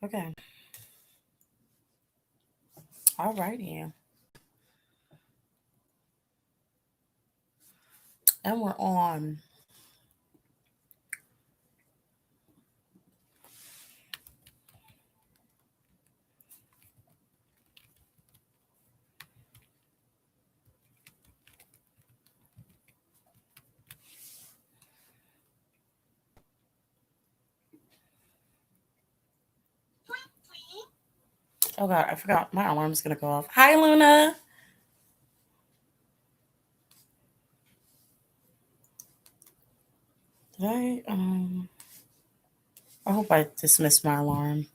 Okay. All righty. And we're on. Oh God, I forgot my alarm's gonna go off. Hi, Luna. Did I hope I dismissed my alarm.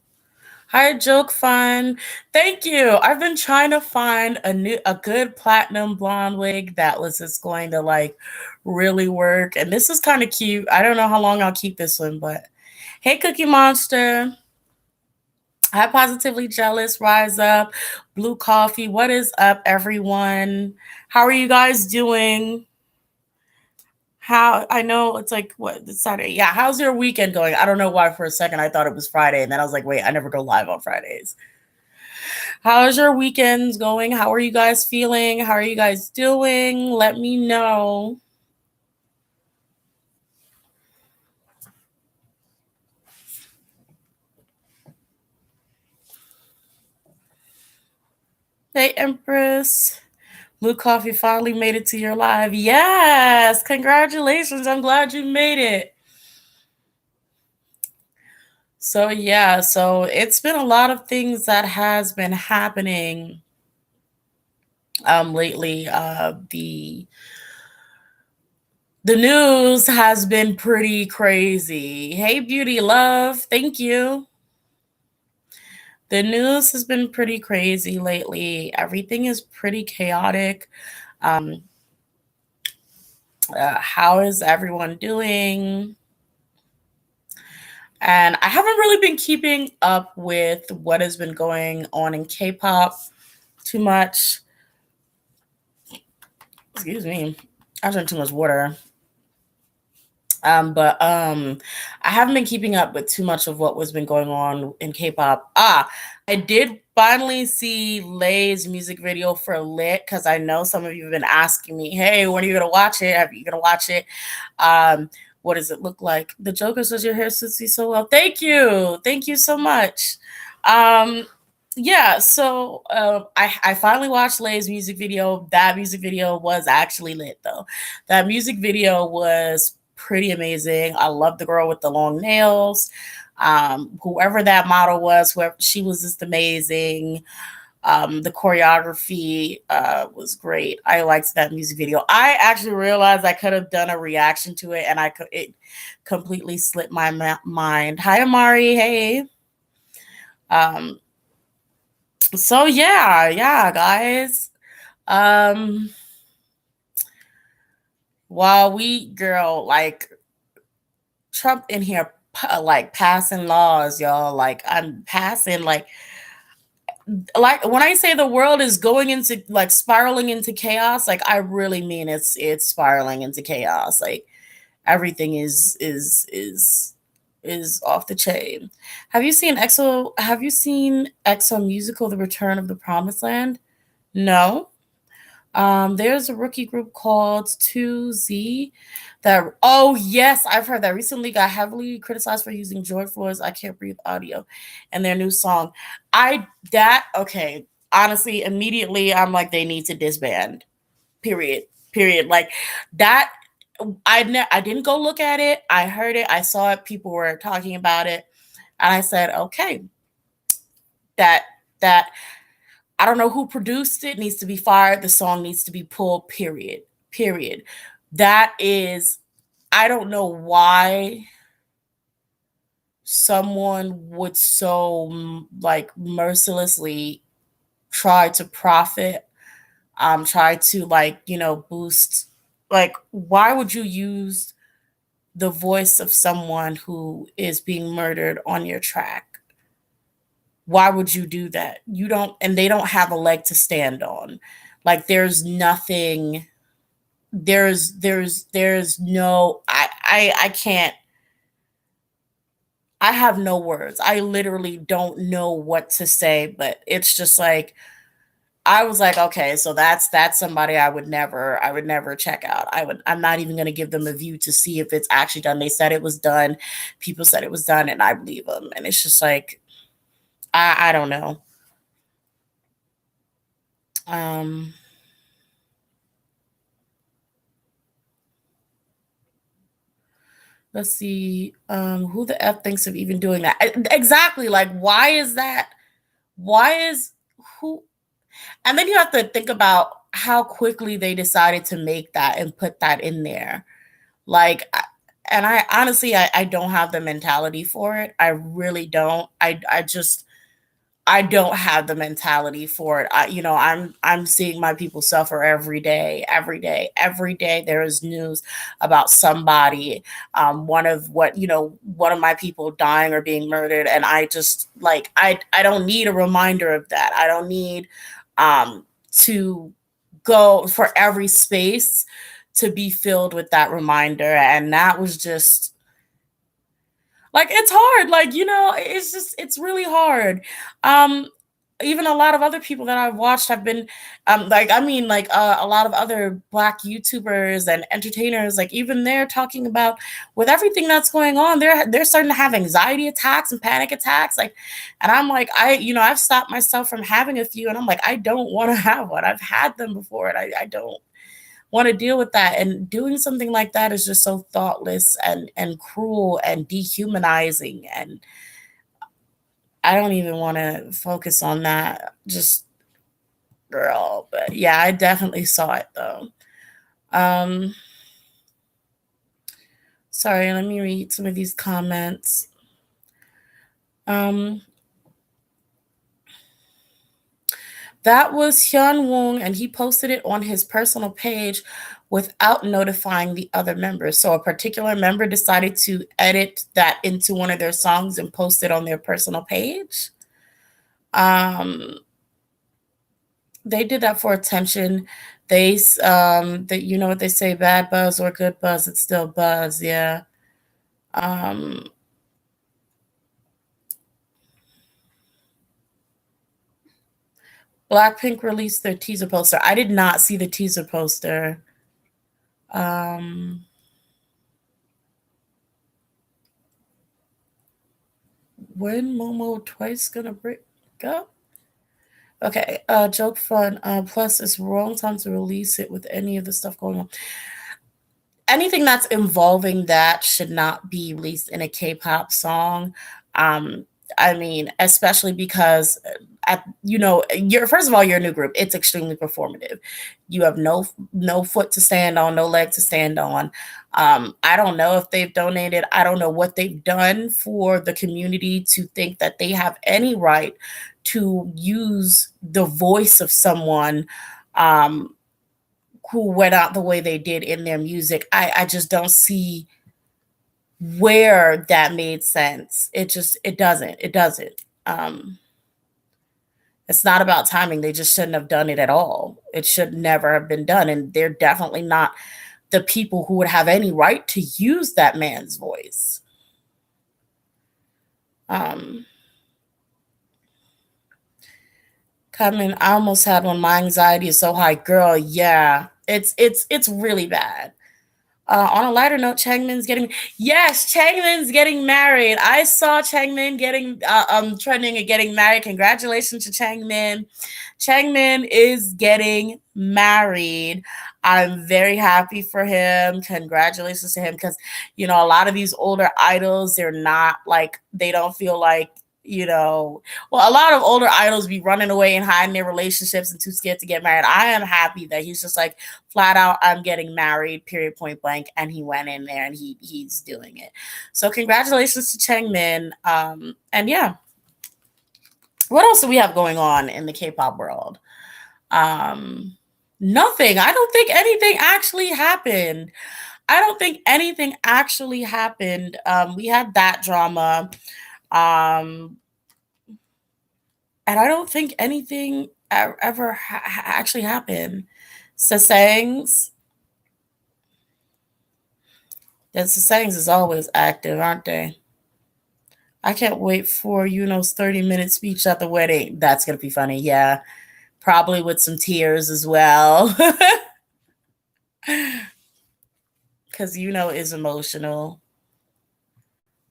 Hi, Joke Fun. Thank you. I've been trying to find a good platinum blonde wig that was just going to like really work. And this is kind of cute. I don't know how long I'll keep this one, but hey, Cookie Monster. Hi, Positively Jealous. Rise up. Blue Coffee. What is up, everyone? How are you guys doing? How I know it's like what it's Saturday. Yeah, how's your weekend going? I don't know why for a second I thought it was Friday, and then I was like, wait, I never go live on Fridays. How's your weekends going? How are you guys feeling? How are you guys doing? Let me know. Hey, Empress. Blue Coffee finally made it to your live. Yes, congratulations. I'm glad you made it. So yeah, so it's been a lot of things that has been happening lately. The news has been pretty crazy. Hey, Beauty Love, thank you. The news has been pretty crazy lately. Everything is pretty chaotic. How is everyone doing? And I haven't really been keeping up with what has been going on in K-pop too much. Excuse me. I drank too much water. But I haven't been keeping up with too much of what was been going on in K-pop. I did finally see Lay's music video for Lit because I know some of you have been asking me, "Hey, when are you gonna watch it? Are you gonna watch it? What does it look like?" The Joker says your hair suits you so well. Thank you so much. Um, yeah, so I finally watched Lay's music video. That music video was actually lit though. That music video was pretty amazing. I love the girl with the long nails. Whoever that model was, whoever she was, just amazing. The choreography was great. I liked that music video. I actually realized I could have done a reaction to it, and it completely slipped my mind. Hi, Amari. Hey. Um, so yeah, guys. Um, while we girl like Trump in here like passing laws, y'all. Like I'm passing like when I say the world is going into like spiraling into chaos, like I really mean it's spiraling into chaos. Like everything is off the chain. Have you seen EXO musical The Return of the Promised Land? No. There's a rookie group called 2Z that, oh, yes, I've heard that recently got heavily criticized for using George Floyd's I Can't Breathe audio in their new song. Okay, honestly, immediately I'm like, they need to disband, period, period. Like that, I didn't go look at it. I heard it, I saw it, people were talking about it, and I said, okay, that, that, I don't know who produced it, needs to be fired. The song needs to be pulled, period. Period. That is, I don't know why someone would so like mercilessly try to profit, try to like, boost. Like, why would you use the voice of someone who is being murdered on your track? Why would you do that? You don't, and they don't have a leg to stand on. Like there's nothing, there's no, I can't, I have no words. I literally don't know what to say, but it's just like I was like, okay, so that's somebody I would never check out. I'm not even gonna give them a view to see if it's actually done. They said it was done. People said it was done, and I believe them. And it's just like I don't know. Um, let's see. Who the F thinks of even doing that? Exactly. Like, why is that? Why is who? And then you have to think about how quickly they decided to make that and put that in there. Like, and I honestly, I don't have the mentality for it. I really don't. I just I don't have the mentality for it. I'm seeing my people suffer every day, every day, every day. There is news about somebody, one of my people dying or being murdered, and I just like I don't need a reminder of that. I don't need to go for every space to be filled with that reminder, and that was just like it's hard. Like, it's really hard. Um Even a lot of other people that I've watched have been a lot of other black YouTubers and entertainers, like even they're talking about with everything that's going on, they're starting to have anxiety attacks and panic attacks. Like, and I'm like, I've stopped myself from having a few, and I'm like, I don't want to have one. I've had them before, and I don't want to deal with that. And doing something like that is just so thoughtless and cruel and dehumanizing. And I don't even want to focus on that. Just girl. But yeah, I definitely saw it though. Um Sorry, let me read some of these comments. Um that was Hyun Woong, and he posted it on his personal page without notifying the other members. So a particular member decided to edit that into one of their songs and post it on their personal page. Um, they did that for attention. That you know what they say, bad buzz or good buzz, it's still buzz. Yeah. Um, Blackpink released their teaser poster. I did not see the teaser poster. Um, when Momo twice gonna break up? Okay, joke fun. Plus, it's wrong time to release it with any of the stuff going on. Anything that's involving that should not be released in a K-pop song. Um, I mean, especially because you're first of all, you're a new group. It's extremely performative. You have no foot to stand on, no leg to stand on. I don't know if they've donated. I don't know what they've done for the community to think that they have any right to use the voice of someone who went out the way they did in their music. I just don't see where that made sense. It doesn't. Um, it's not about timing. They just shouldn't have done it at all. It should never have been done. And they're definitely not the people who would have any right to use that man's voice. Um, Coming, I almost had one. My anxiety is so high, girl. Yeah, it's really bad. On a lighter note, Changmin's getting married. I saw Changmin getting trending and getting married. Congratulations to Changmin. Changmin is getting married. I'm very happy for him. Congratulations to him, because a lot of these older idols, they're not like, they don't feel like, well, a lot of older idols be running away and hiding their relationships and too scared to get married. I am happy that he's just like, flat out, I'm getting married, period, point blank. And he went in there and he's doing it. So congratulations to Changmin. And yeah, what else do we have going on in the K-pop world? Um, Nothing. I don't think anything actually happened. I don't think anything actually happened. We had that drama. Um, and I don't think anything ever actually happened. Sasangs, the Sasangs is always active, aren't they? I can't wait for Yuno's 30-minute speech at the wedding. That's gonna be funny. Yeah, probably with some tears as well, because is emotional,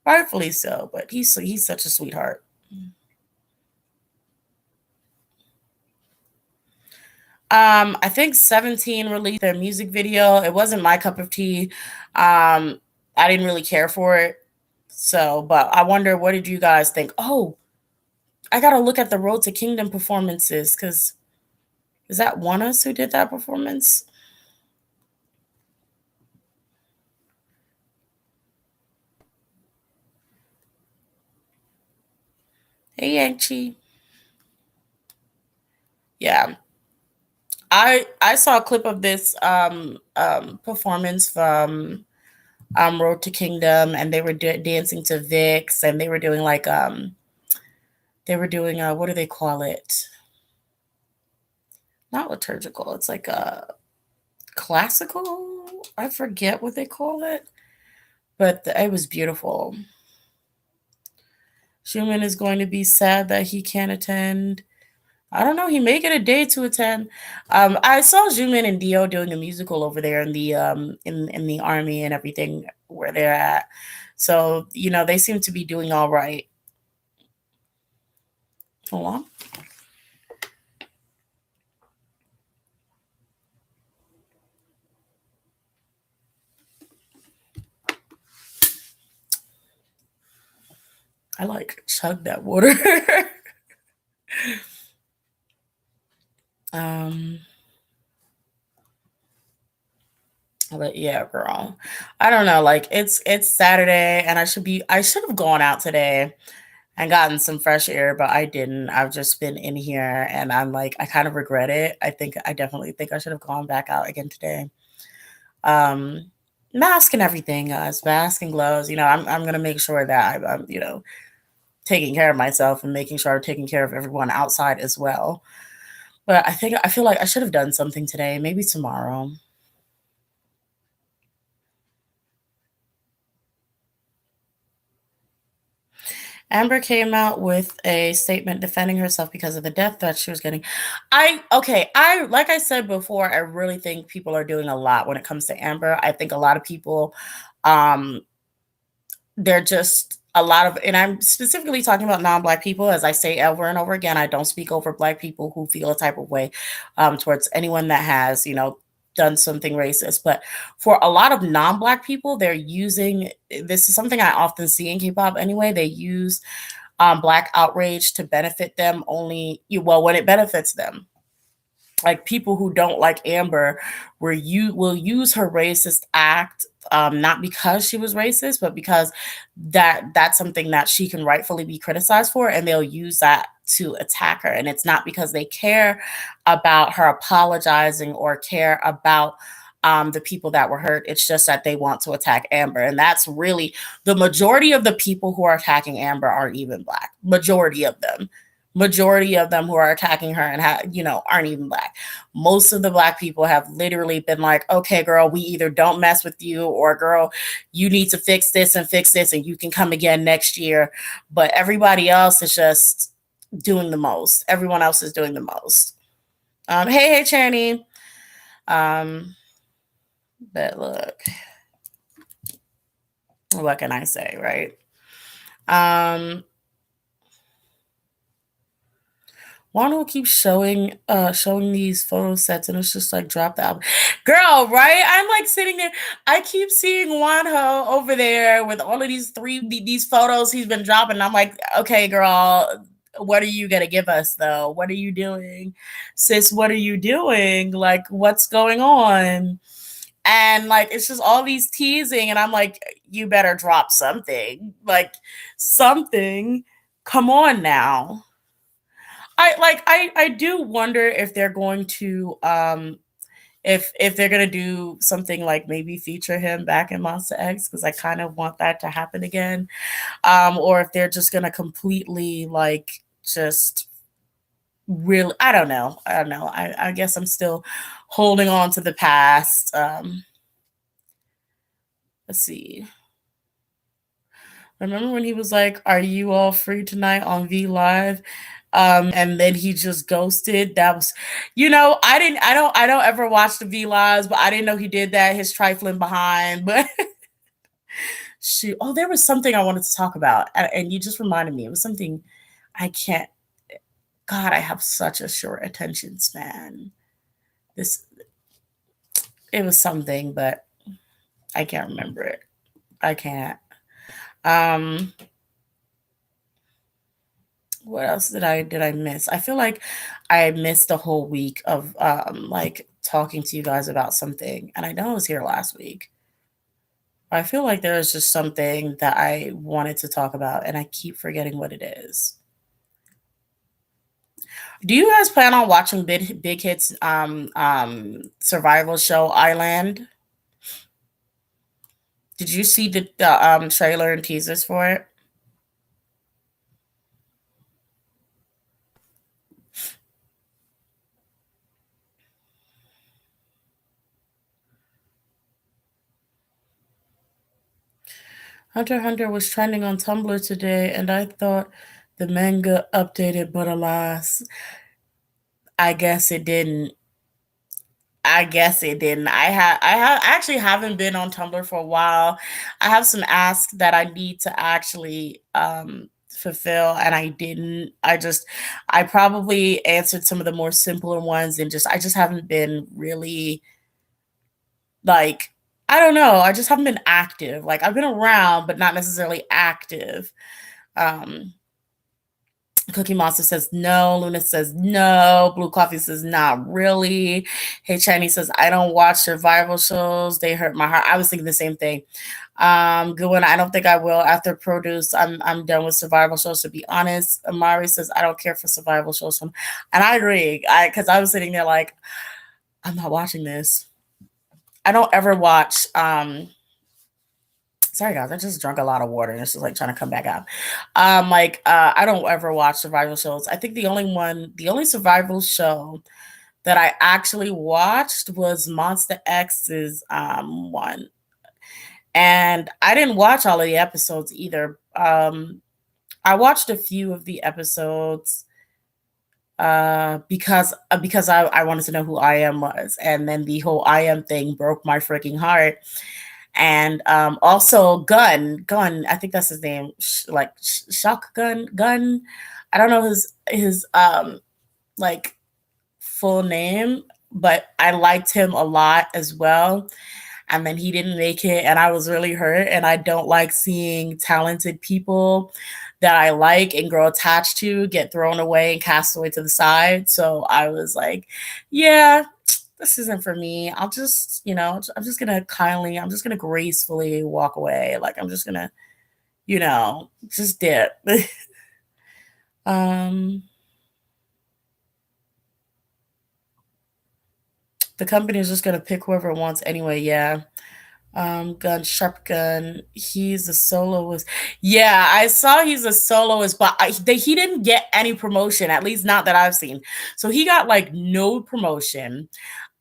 rightfully so. But he's such a sweetheart. I think 17 released their music video. It wasn't my cup of tea. I didn't really care for it. So, but I wonder, what did you guys think? Oh, I gotta look at the Road to Kingdom performances, because is that One Us who did that performance? Hey, Yanchi. Yeah, I saw a clip of this performance from Road to Kingdom, and they were dancing to Vix, and they were doing like they were doing what do they call it? Not liturgical. It's like a classical. I forget what they call it, but it was beautiful. Schumann is going to be sad that he can't attend. I don't know. He may get a day to attend. I saw Jumin and Dio doing a musical over there in the in the army and everything where they're at. So they seem to be doing all right. Hold on. I like chug that water. um, but yeah, girl. I don't know. Like it's Saturday, and I should have gone out today and gotten some fresh air, but I didn't. I've just been in here, and I'm like, I kind of regret it. I definitely think I should have gone back out again today. Um, Mask and everything, guys. Mask and gloves. I'm gonna make sure that I'm taking care of myself and making sure I'm taking care of everyone outside as well. But I feel like I should have done something today. Maybe tomorrow. Amber came out with a statement defending herself because of the death threat she was getting. I like I said before, I really think people are doing a lot when it comes to Amber. I think a lot of people um they're just a lot of, and I'm specifically talking about non-black people. As I say over and over again, I don't speak over black people who feel a type of way towards anyone that has done something racist. But for a lot of non-black people, they're using, this is something I often see in K-pop anyway, they use black outrage to benefit them only, well, when it benefits them. Like people who don't like Amber, where you will use her racist act, not because she was racist, but because that's something that she can rightfully be criticized for, and they'll use that to attack her. And it's not because they care about her apologizing or care about the people that were hurt. It's just that they want to attack Amber, and that's really the majority of the people who are attacking Amber aren't even black. Majority of them who are attacking her and aren't even black. Most of the black people have literally been like, okay, girl, we either don't mess with you, or girl, you need to fix this and you can come again next year. But everybody else is just doing the most. Everyone else is doing the most. Hey, Channy. But look, what can I say, right? Wano keeps showing these photo sets, and it's just like, drop the album. Girl, right? I'm like sitting there. I keep seeing Wonho over there with all of these photos he's been dropping. I'm like, okay, girl, what are you gonna give us though? What are you doing? Sis, what are you doing? Like, what's going on? And like it's just all these teasing, and I'm like, you better drop something. Like something. Come on now. I do wonder if they're going to if they're gonna do something like maybe feature him back in Monster X, because I kind of want that to happen again. Or if they're just gonna completely like just really, I don't know. I guess I'm still holding on to the past. Let's see. Remember when he was like, "Are you all free tonight on V Live?" And then he just ghosted. That was, I don't ever watch the V Lives, but I didn't know he did that. His trifling behind, but shoot. Oh, there was something I wanted to talk about, and you just reminded me. It was something I can't. God, I have such a short attention span. This It was something, but I can't remember it. I can't. Um, what else did I miss? I feel like I missed a whole week of like talking to you guys about something, and I know I was here last week. I feel like there is just something that I wanted to talk about, and I keep forgetting what it is. Do you guys plan on watching Big Hits survival show Island? Did you see the trailer and teasers for it? Hunter x Hunter was trending on Tumblr today, and I thought the manga updated, but alas, I guess it didn't. I guess it didn't. I actually haven't been on Tumblr for a while. I have some asks that I need to actually fulfill, and I didn't. I probably answered some of the more simpler ones, and I just haven't been really like, I don't know. I just haven't been active. Like, I've been around, but not necessarily active. Um, Cookie Monster says no. Luna says no. Blue Coffee says not really. Hey Chinese says I don't watch survival shows. They hurt my heart. I was thinking the same thing. Good one. I don't think I will after Produce. I'm done with survival shows, to be honest. Amari says I don't care for survival shows, and I agree. Because I was sitting there like, I'm not watching this. I don't ever watch. Sorry guys, I just drank a lot of water and it's just like trying to come back out. I don't ever watch survival shows. I think the only survival show that I actually watched was Monster X's one. And I didn't watch all of the episodes either. I watched a few of the episodes because I wanted to know who I am was, and then the whole I am thing broke my freaking heart. And also Gun, I think that's his name, Shock Gun. I don't know his like full name, but I liked him a lot as well. And then he didn't make it, and I was really hurt. And I don't like seeing talented people that I like and grow attached to get thrown away and cast away to the side. So I was like, yeah, this isn't for me. I'm just gonna gracefully walk away. Like, I'm just gonna, just dip. um, the company is just gonna pick whoever it wants anyway. Yeah. Gun Sharp Gun. He's a soloist. Yeah, I saw he's a soloist, but he didn't get any promotion. At least not that I've seen. So he got like no promotion.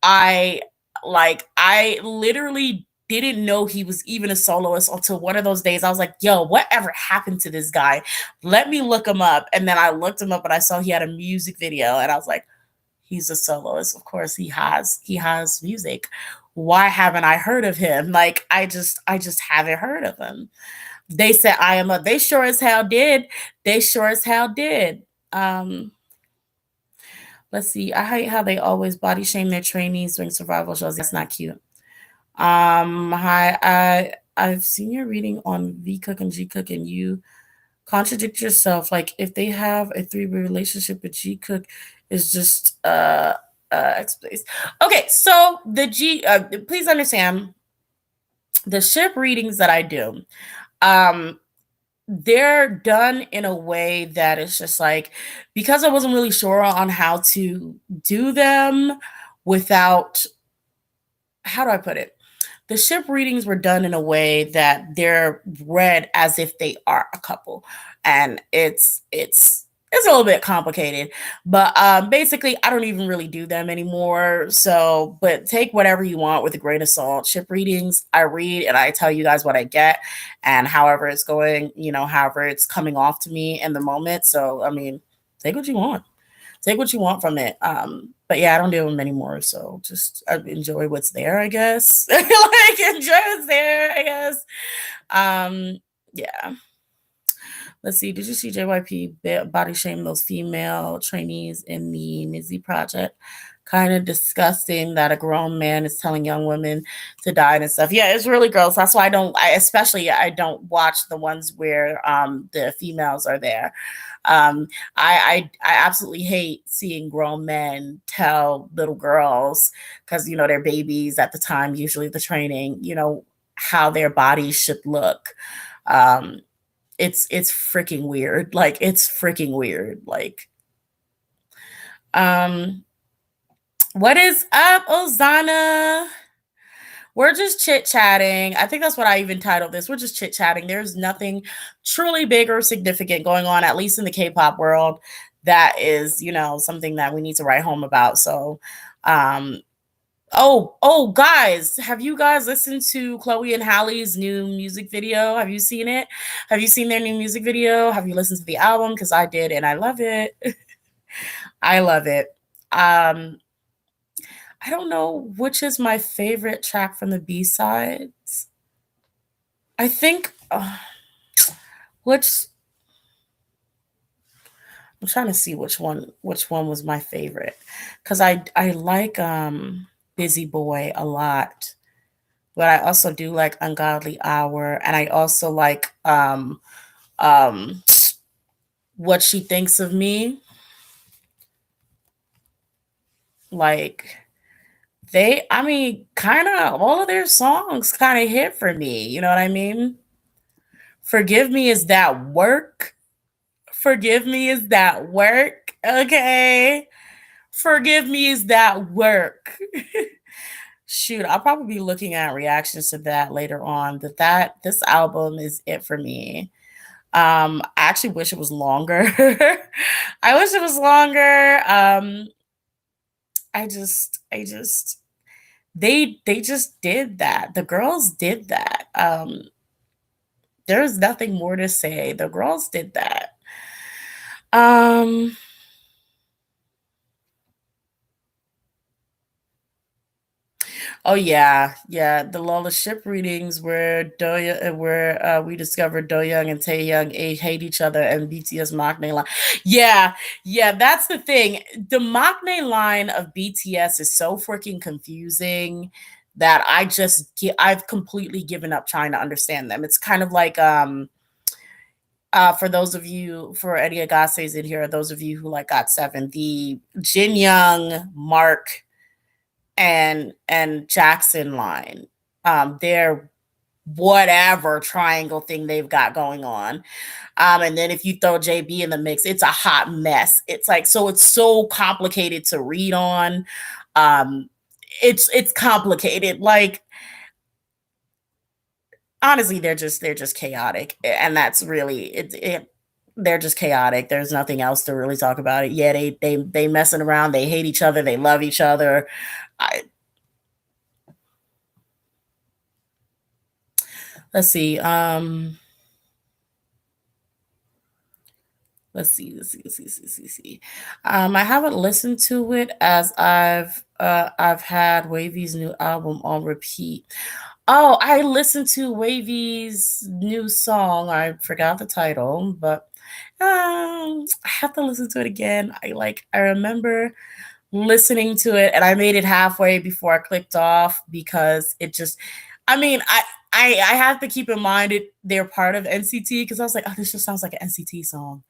I I literally didn't know he was even a soloist until one of those days. I was like, yo, whatever happened to this guy? Let me look him up. And then I looked him up and I saw he had a music video and I was like, he's a soloist. Of course he has music. Why haven't I heard of him? Like, I just haven't heard of him. They said I am a they sure as hell did. They sure as hell did. Um Let's see. I hate how they always body shame their trainees during survival shows. That's not cute. Hi. I've seen your reading on V Cook and G Cook, and you contradict yourself. Like, if they have a three-way relationship with G Cook, is just explains. Okay, so the G. Please understand the ship readings that I do. Um, they're done in a way that it's just like, because I wasn't really sure on how to do them without, how do I put it? The ship readings were done in a way that they're read as if they are a couple, and it's it's a little bit complicated, but basically I don't even really do them anymore. So but take whatever you want with a grain of salt. Ship readings, I read and I tell you guys what I get, and however it's going, however it's coming off to me in the moment. So I mean, take what you want, take what you want from it. But yeah, I don't do them anymore, so just enjoy what's there, I guess. Like enjoy what's there, I guess. Yeah. Let's see. Did you see JYP body shame those female trainees in the Nizzy project? Kind of disgusting that a grown man is telling young women to diet and stuff. Yeah, it's really gross. That's why I don't watch the ones where the females are there. I absolutely hate seeing grown men tell little girls, because they're babies at the time, usually the training, how their bodies should look. Um, it's freaking weird. Like it's freaking weird. Like um what is up, Ozana? We're just chit chatting. I think that's what I even titled this. We're just chit chatting. There's nothing truly big or significant going on, at least in the K-pop world, that is, something that we need to write home about. So um guys, have you guys listened to Chloe and Halle's new music video? Have you seen it? Have you seen their new music video? Have you listened to the album? Because I did, and I love it. I love it. Um, I don't know which is my favorite track from the B sides. I think which I'm trying to see which one was my favorite, because I like Busy Boy a lot. But I also do like Ungodly Hour, and I also like um What She Thinks of Me. Like I mean, kind of all of their songs kind of hit for me. You know what I mean? Forgive Me is that work. Forgive Me is that work. Okay. Forgive Me is that work. Shoot, I'll probably be looking at reactions to that later on. That this album is it for me. I actually wish it was longer. I wish it was longer. I just they just did that. The girls did that. There's nothing more to say. The girls did that. Um Oh yeah, yeah. The Lola ship readings where we discovered Do Young and Taeyoung hate each other, and BTS Maknae line. Yeah, yeah. That's the thing. The Maknae line of BTS is so freaking confusing that I've completely given up trying to understand them. It's kind of like for those of you, for Eddie Agassi's in here, those of you who like got 7, the Jin Young, Mark, and Jackson line. Their whatever triangle thing they've got going on. And then if you throw JB in the mix, it's a hot mess. It's like it's so complicated to read on. Um, it's complicated. Like honestly, they're just chaotic, and that's really it. They're just chaotic. There's nothing else to really talk about it. Yeah, they messing around. They hate each other. They love each other. I, let's see. Let's see. I haven't listened to it as I've had Wavy's new album on repeat. Oh, I listened to Wavy's new song. I forgot the title, but I have to listen to it again. I remember listening to it, and I made it halfway before I clicked off because it just I mean, I have to keep in mind they're part of NCT, because I was like, oh, this just sounds like an NCT song.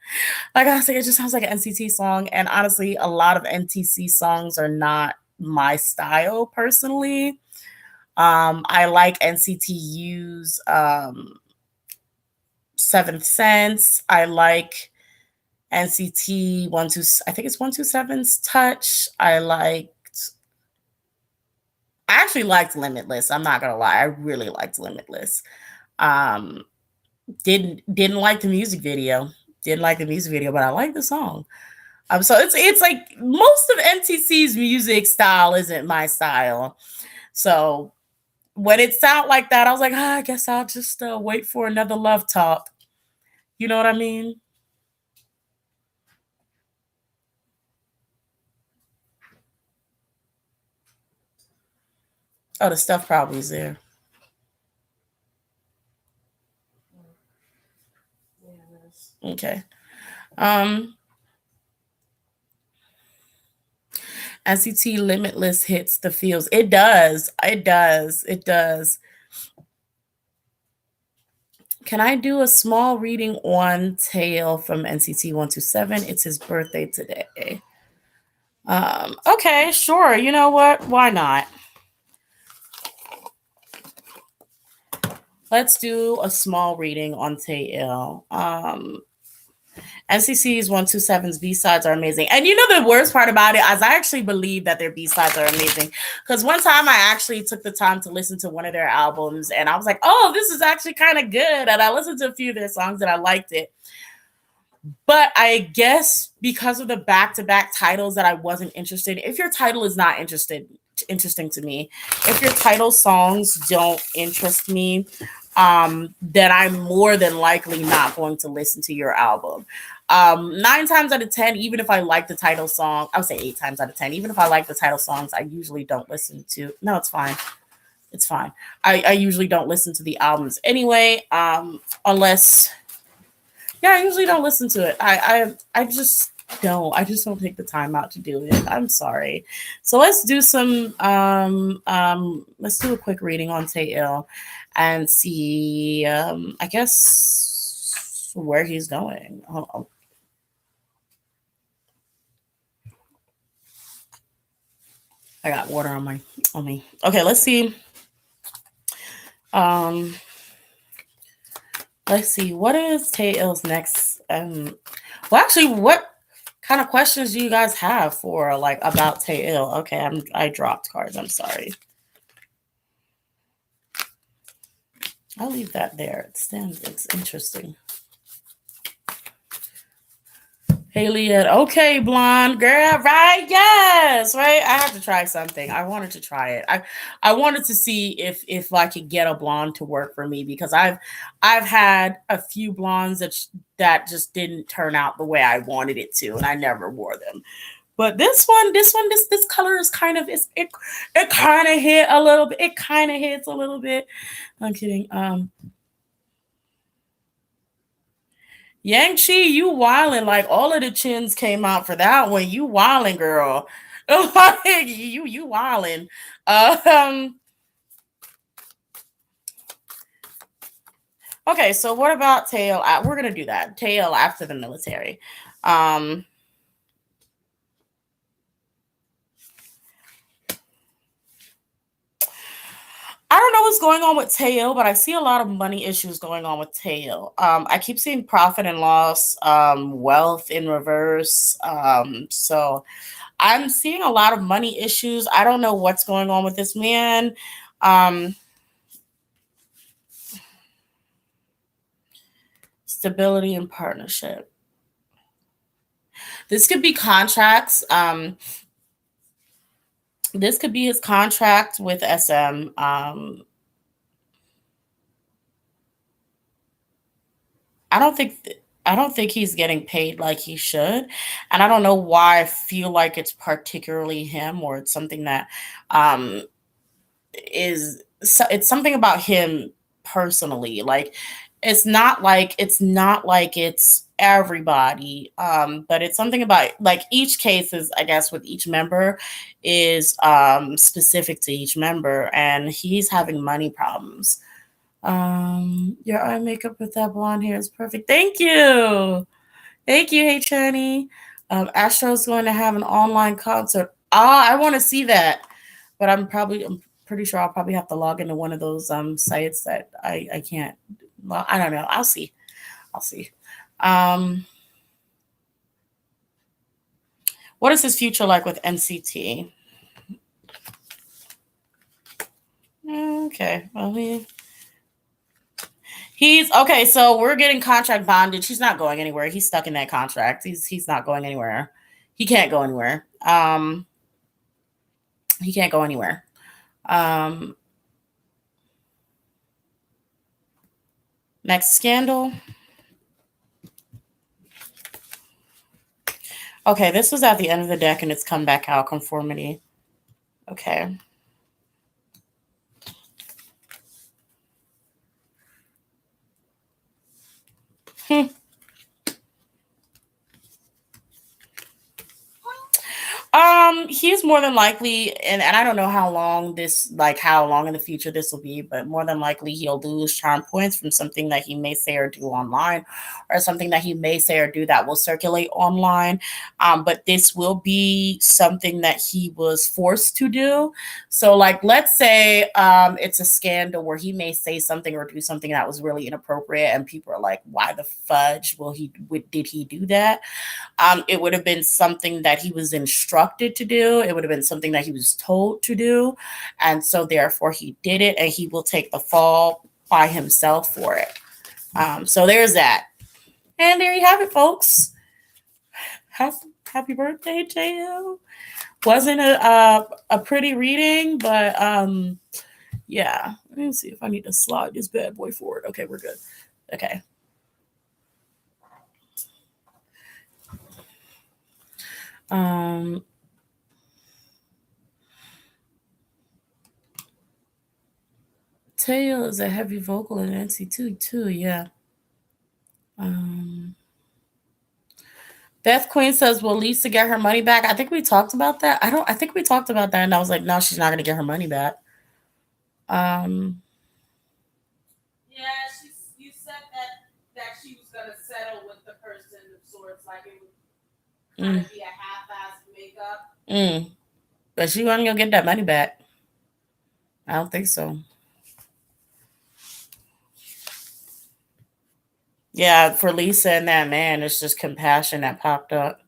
Like I was like, it just sounds like an NCT song. And honestly, a lot of NTC songs are not my style personally. I like NCTU's Seventh Sense. I like NCT I think it's 127's Touch. I actually liked Limitless. I'm not gonna lie. I really liked Limitless. Um, didn't like the music video. Didn't like the music video, but I like the song. So it's like most of NTC's music style isn't my style. So when it sounded like that, I was like, I guess I'll just wait for another love talk. You know what I mean? Oh, the stuff probably is there. Okay. Um, NCT Limitless hits the feels. It does. It does. It does. Can I do a small reading on Taeil from NCT 127? It's his birthday today. Okay, sure. You know what? Why not? Let's do a small reading on Taeil. NCC's 127's B-sides are amazing. And you know the worst part about it is I actually believe that their B-sides are amazing. Because one time I actually took the time to listen to one of their albums and I was like, oh, this is actually kind of good. And I listened to a few of their songs and I liked it. But I guess because of the back-to-back titles that I wasn't interested in, if your title is not interesting to me, if your title songs don't interest me, then I'm more than likely not going to listen to your album. 9 times out of 10, even if I like the title song, I would say 8 times out of 10, even if I like the title songs, I usually don't listen to. No, it's fine. It's fine. I usually don't listen to the albums anyway, unless yeah, I usually don't listen to it. I just don't. I just don't take the time out to do it. I'm sorry. So let's do some let's do a quick reading on Taeil and see I guess where he's going. Oh, I got water on me. Okay, let's see. Um let's see. What is Taeil's next well actually what kind of questions do you guys have for like about Taeil? Okay, I dropped cards. I'm sorry. I'll leave that there. It's interesting. Haley at okay, blonde girl, right? Yes, right. I have to try something. I wanted to try it. I wanted to see if I could get a blonde to work for me because I've had a few blondes that just didn't turn out the way I wanted it to, and I never wore them. But this color is kind of it kind of hit a little bit. It kind of hits a little bit. I'm kidding. Yang Chi, you wildin', like all of the chins came out for that one. You wildin', girl. Like, you wildin'. Um okay, so what about Taeil? We're gonna do that. Taeil after the military. Um I don't know what's going on with Taeil, but I see a lot of money issues going on with Taeil. I keep seeing profit and loss, wealth in reverse. So I'm seeing a lot of money issues. I don't know what's going on with this man. Um, Stability and partnership. This could be contracts. This could be his contract with SM. I don't think I don't think he's getting paid like he should, and I don't know why I feel like it's particularly him or it's something that um, is so it's something about him personally. Like it's not like it's everybody, but it's something about like each case is I guess with each member is specific to each member, and he's having money problems. Your eye makeup with that blonde hair is perfect. Thank you. Thank you, hey Chani. Astro's going to have an online concert. Ah, I want to see that, but I'm pretty sure I'll probably have to log into one of those sites that I can't. Well, I don't know. I'll see. I'll see. Um, what is his future like with NCT? Okay, well He's okay. So we're getting contract bondage. He's not going anywhere. He's stuck in that contract. He's not going anywhere. He can't go anywhere. He can't go anywhere. Um, Next scandal. Okay, this was at the end of the deck and it's come back out. Conformity. Okay. Hmm. He's more than likely, and I don't know how long this, like how long in the future this will be, but more than likely he'll lose charm points from something that he may say or do online, or something that he may say or do that will circulate online. But this will be something that he was forced to do. So, like, let's say it's a scandal where he may say something or do something that was really inappropriate, and people are like, "Why the fudge will he? Did he do that?" It would have been something that he was instructed to do. It would have been something that he was told to do. And so, therefore, he did it and he will take the fall by himself for it. So, there's that. And there you have it, folks. Happy birthday, Taeil. Wasn't a pretty reading, but yeah. Let me see if I need to slide this bad boy forward. Okay, we're good. Okay. Um, Taeil is a heavy vocal in NC2 too, yeah. Um, Beth Queen says, "Will Lisa get her money back?" I think we talked about that. I don't. I think we talked about that, and I was like, "No, she's not going to get her money back." Um, Yeah, you said that she was gonna settle with the person of sorts, like it would kind of be a half-assed makeup. but she wasn't gonna get that money back. I don't think so. Yeah, for Lisa and that man, it's just compassion that popped up.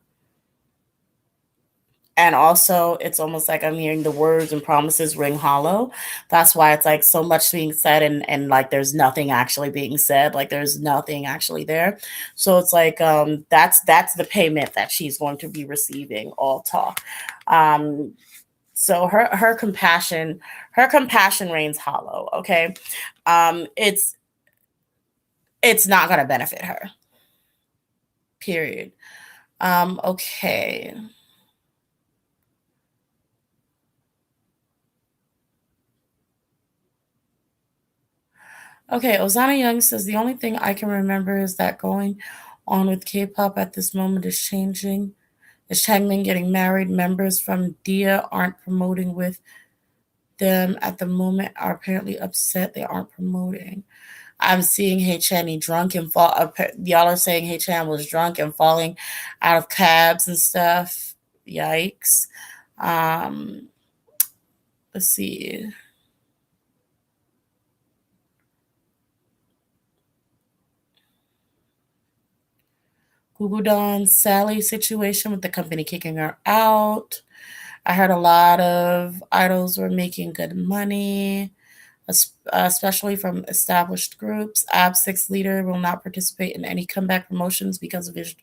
And also, it's almost like I'm hearing the words and promises ring hollow. That's why it's like so much being said, and like there's nothing actually being said. Like there's nothing actually there. So it's like that's the payment that she's going to be receiving. All talk. Um, so her compassion reigns hollow. Okay, it's not going to benefit her. Period. Okay. Okay, Ozana Young says the only thing I can remember is that going on with K-pop at this moment is changing. Is Changmin getting married? Members from Dia aren't promoting with them at the moment. Are apparently upset they aren't promoting. I'm seeing Hey Channy drunk and fall. Y'all are saying Hey Chan was drunk and falling out of cabs and stuff. Yikes. Um, let's see. Google Dawn Sally situation with the company kicking her out. I heard a lot of idols were making good money, especially from established groups. AB6 leader will not participate in any comeback promotions because of his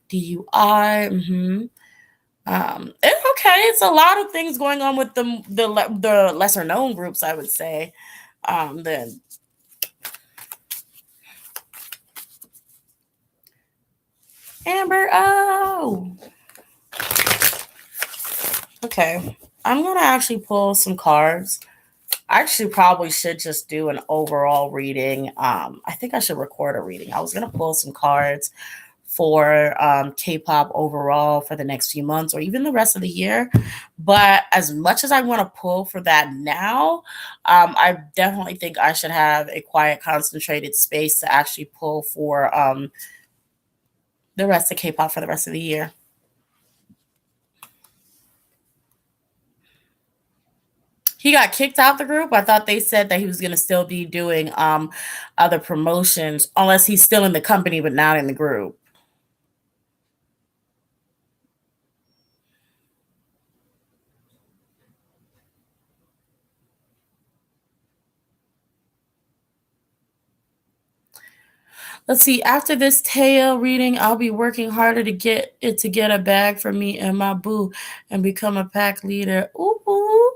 DUI. Okay, it's a lot of things going on with the lesser known groups, I would say. Then Amber. Oh, okay. I'm gonna actually pull some cards. I actually probably should just do an overall reading. I think I should record a reading. I was gonna pull some cards for K-pop overall for the next few months or even the rest of the year. But as much as I want to pull for that now, I definitely think I should have a quiet, concentrated space to actually pull for the rest of K-pop for the rest of the year. He got kicked out the group. I thought they said that he was going to still be doing other promotions, unless he's still in the company but not in the group. Let's see. After this Taeil reading, I'll be working harder to get it to get a bag for me and my boo and become a pack leader. Ooh, ooh.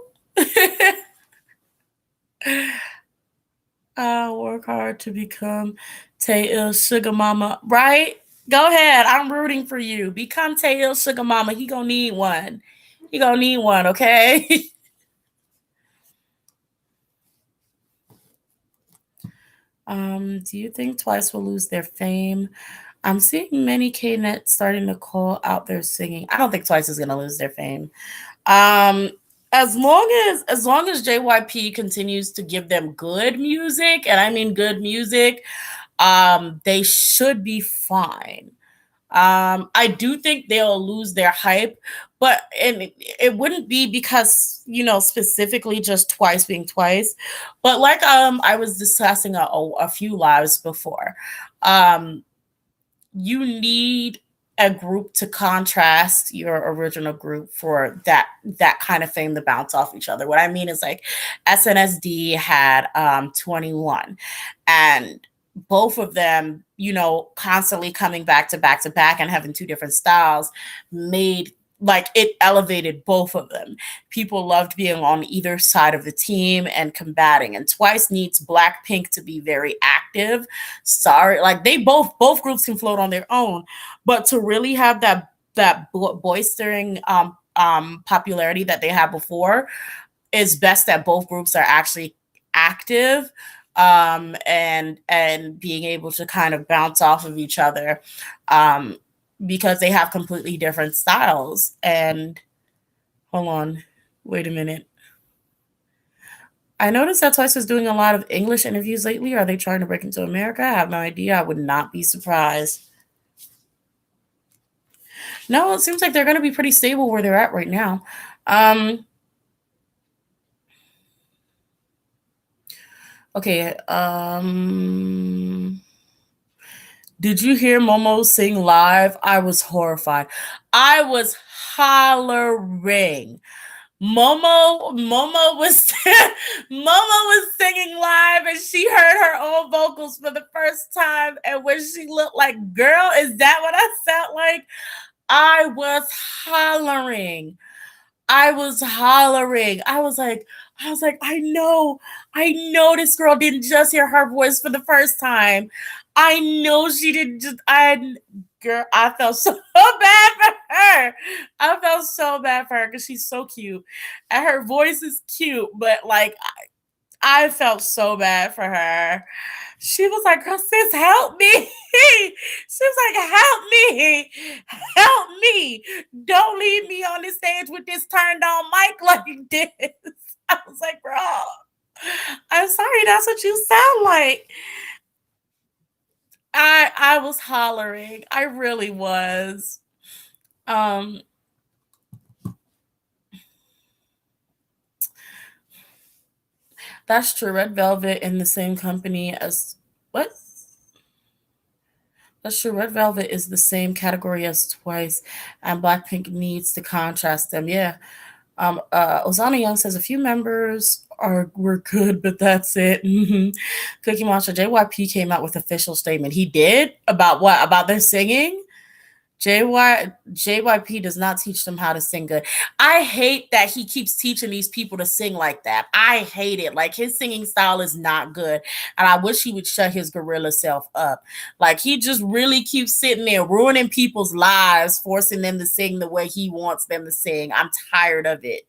I'll work hard to become Taeil's sugar mama. Right? Go ahead. I'm rooting for you. Become Taeil's sugar mama. He gonna need one. He gonna need one. Okay. Do you think Twice will lose their fame? I'm seeing many K-net starting to call out their singing. I don't think Twice is gonna lose their fame. Um, as long as JYP continues to give them good music, and I mean good music, they should be fine. I do think they'll lose their hype, but and it wouldn't be because specifically just Twice being Twice, but like I was discussing a few lives before. Um, you need a group to contrast your original group for that kind of fame to bounce off each other. What I mean is like SNSD had 21, and both of them, constantly coming back to back to back and having two different styles made like it elevated both of them. People loved being on either side of the team and combating. And Twice needs Blackpink to be very active. Sorry, like they both groups can float on their own, but to really have that boistering popularity that they had before, it's best that both groups are actually active, and being able to kind of bounce off of each other, um, because they have completely different styles. And hold on, wait a minute. I noticed that Twice is doing a lot of English interviews lately. Are they trying to break into America? I have no idea. I would not be surprised. No, it seems like they're going to be pretty stable where they're at right now. Um, okay. Did you hear Momo sing live? I was horrified. I was hollering. Momo was Momo was singing live, and she heard her own vocals for the first time. And when she looked like, girl, is that what I felt like? I was hollering. I was hollering. I was like, I know this girl didn't just hear her voice for the first time. I know she didn't just girl, I felt so bad for her. I felt so bad for her because she's so cute. And her voice is cute, but like I felt so bad for her. She was like, girl, sis, help me. She was like, help me. Help me. Don't leave me on this stage with this turned on mic like this. I was like, bro, I'm sorry, that's what you sound like. I was hollering. I really was. Um, that's true. Red Velvet in the same company as what? That's true. Red Velvet is the same category as Twice, and Blackpink needs to contrast them. Yeah. Ozana Young says a few members were good, but that's it. Cookie Monster JYP came out with official statement. He did about what? About their singing? JYP does not teach them how to sing good. I hate that he keeps teaching these people to sing like that. I hate it. Like his singing style is not good. And I wish he would shut his gorilla self up. Like he just really keeps sitting there ruining people's lives, forcing them to sing the way he wants them to sing. I'm tired of it.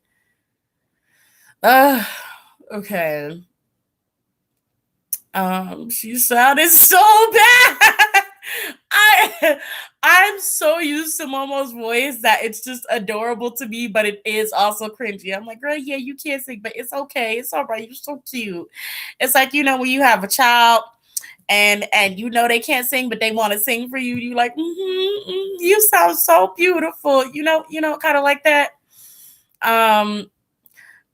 Uh okay. She sounded so bad. I I'm so used to Momo's voice that it's just adorable to me, but it is also cringy. I'm like, girl, yeah, you can't sing, but it's okay. It's all right. You're so cute. It's like, when you have a child and they can't sing, but they want to sing for you. You like, you sound so beautiful. Kind of like that. Um,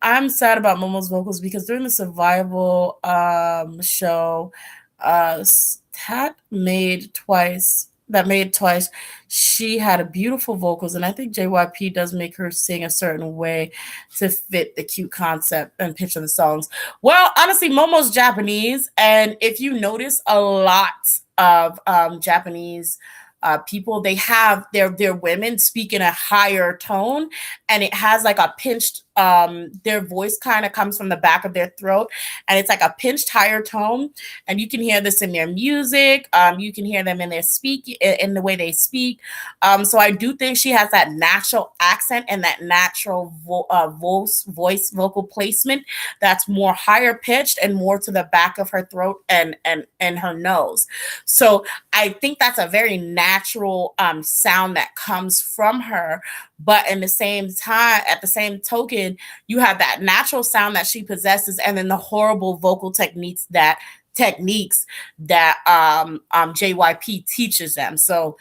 I'm sad about Momo's vocals because during the survival show, Tat made twice, she had a beautiful vocals, and I think JYP does make her sing a certain way to fit the cute concept and pitch of the songs. Well, honestly, Momo's Japanese, and if you notice, a lot of Japanese people, they have their women speak in a higher tone, and it has like a pinched their voice kind of comes from the back of their throat, and it's like a pinched higher tone, and you can hear this in their music. You can hear them in their in the way they speak. So I do think she has that natural accent and that natural voice vocal placement that's more higher pitched and more to the back of her throat and her nose. So I think that's a very natural sound that comes from her. But in the same time, at the same token, you have that natural sound that she possesses, and then the horrible vocal techniques that JYP teaches them. So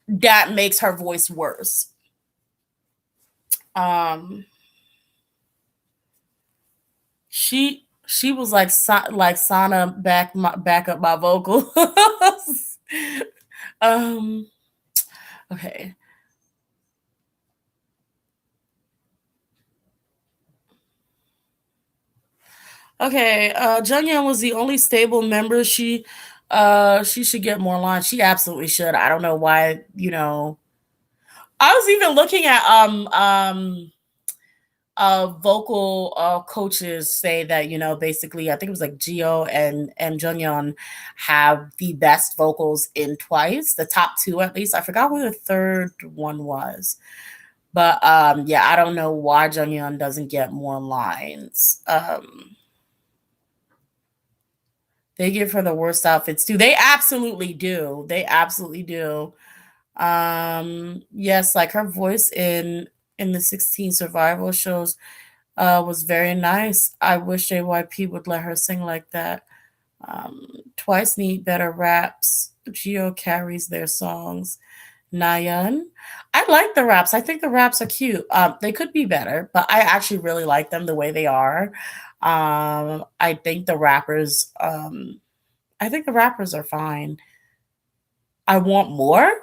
that makes her voice worse. She was like Sana back up my vocals. Okay. Okay, Junghyun was the only stable member. She should get more lines. She absolutely should. I don't know why, I was even looking at vocal coaches say that, basically I think it was like Geo and Junghyun have the best vocals in Twice, the top two at least. I forgot what the third one was. But yeah, I don't know why Junghyun doesn't get more lines. They give her the worst outfits too. They absolutely do. They absolutely do. Yes, like her voice in the 16 survival shows was very nice. I wish JYP would let her sing like that. Twice need better raps. Geo carries their songs. Nayan, I like the raps. I think the raps are cute. They could be better, but I actually really like them the way they are. I think the rappers. I think the rappers are fine. I want more.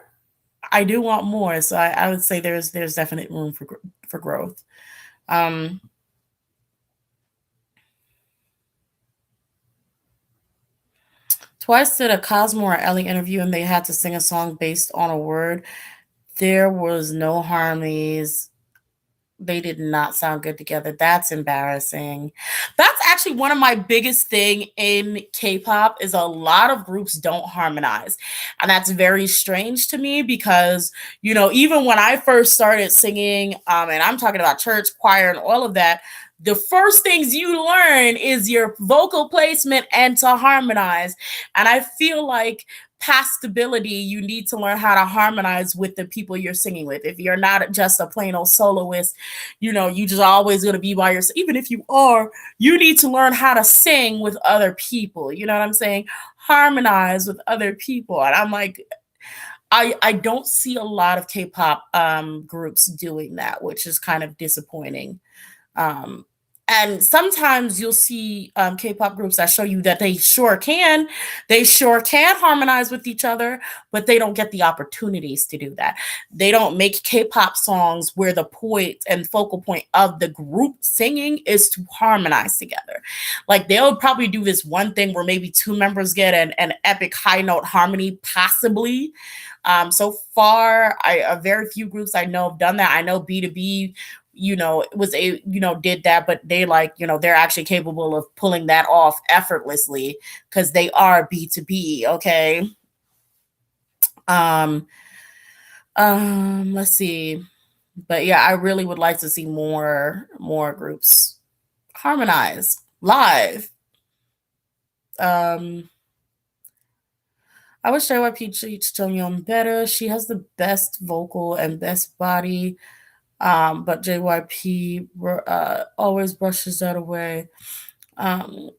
I do want more. So I would say there's definite room for growth. Um, Twice did a Cosmo or Ellie interview, and they had to sing a song based on a word. There was no harmonies. They did not sound good together. That's embarrassing. That's actually one of my biggest thing in K-pop is a lot of groups don't harmonize. And that's very strange to me because, even when I first started singing, and I'm talking about church choir and all of that, the first things you learn is your vocal placement and to harmonize. And I feel like past stability, you need to learn how to harmonize with the people you're singing with. If you're not just a plain old soloist, you just always going to be by yourself. Even if you are, you need to learn how to sing with other people. You know what I'm saying? Harmonize with other people. And I'm like, I don't see a lot of K-pop groups doing that, which is kind of disappointing. Um, and sometimes you'll see K-pop groups that show you that they sure can harmonize with each other, but they don't get the opportunities to do that. They don't make K-pop songs where the point and focal point of the group singing is to harmonize together. Like they'll probably do this one thing where maybe two members get an epic high note harmony, possibly. So far, a very few groups I know have done that. I know B2B did that, but they they're actually capable of pulling that off effortlessly because they are B2B. Okay. Let's see. But yeah, I really would like to see more groups harmonize live. I wish JYP treats Jonghyun better. She has the best vocal and best body. But JYP always brushes that away. Um,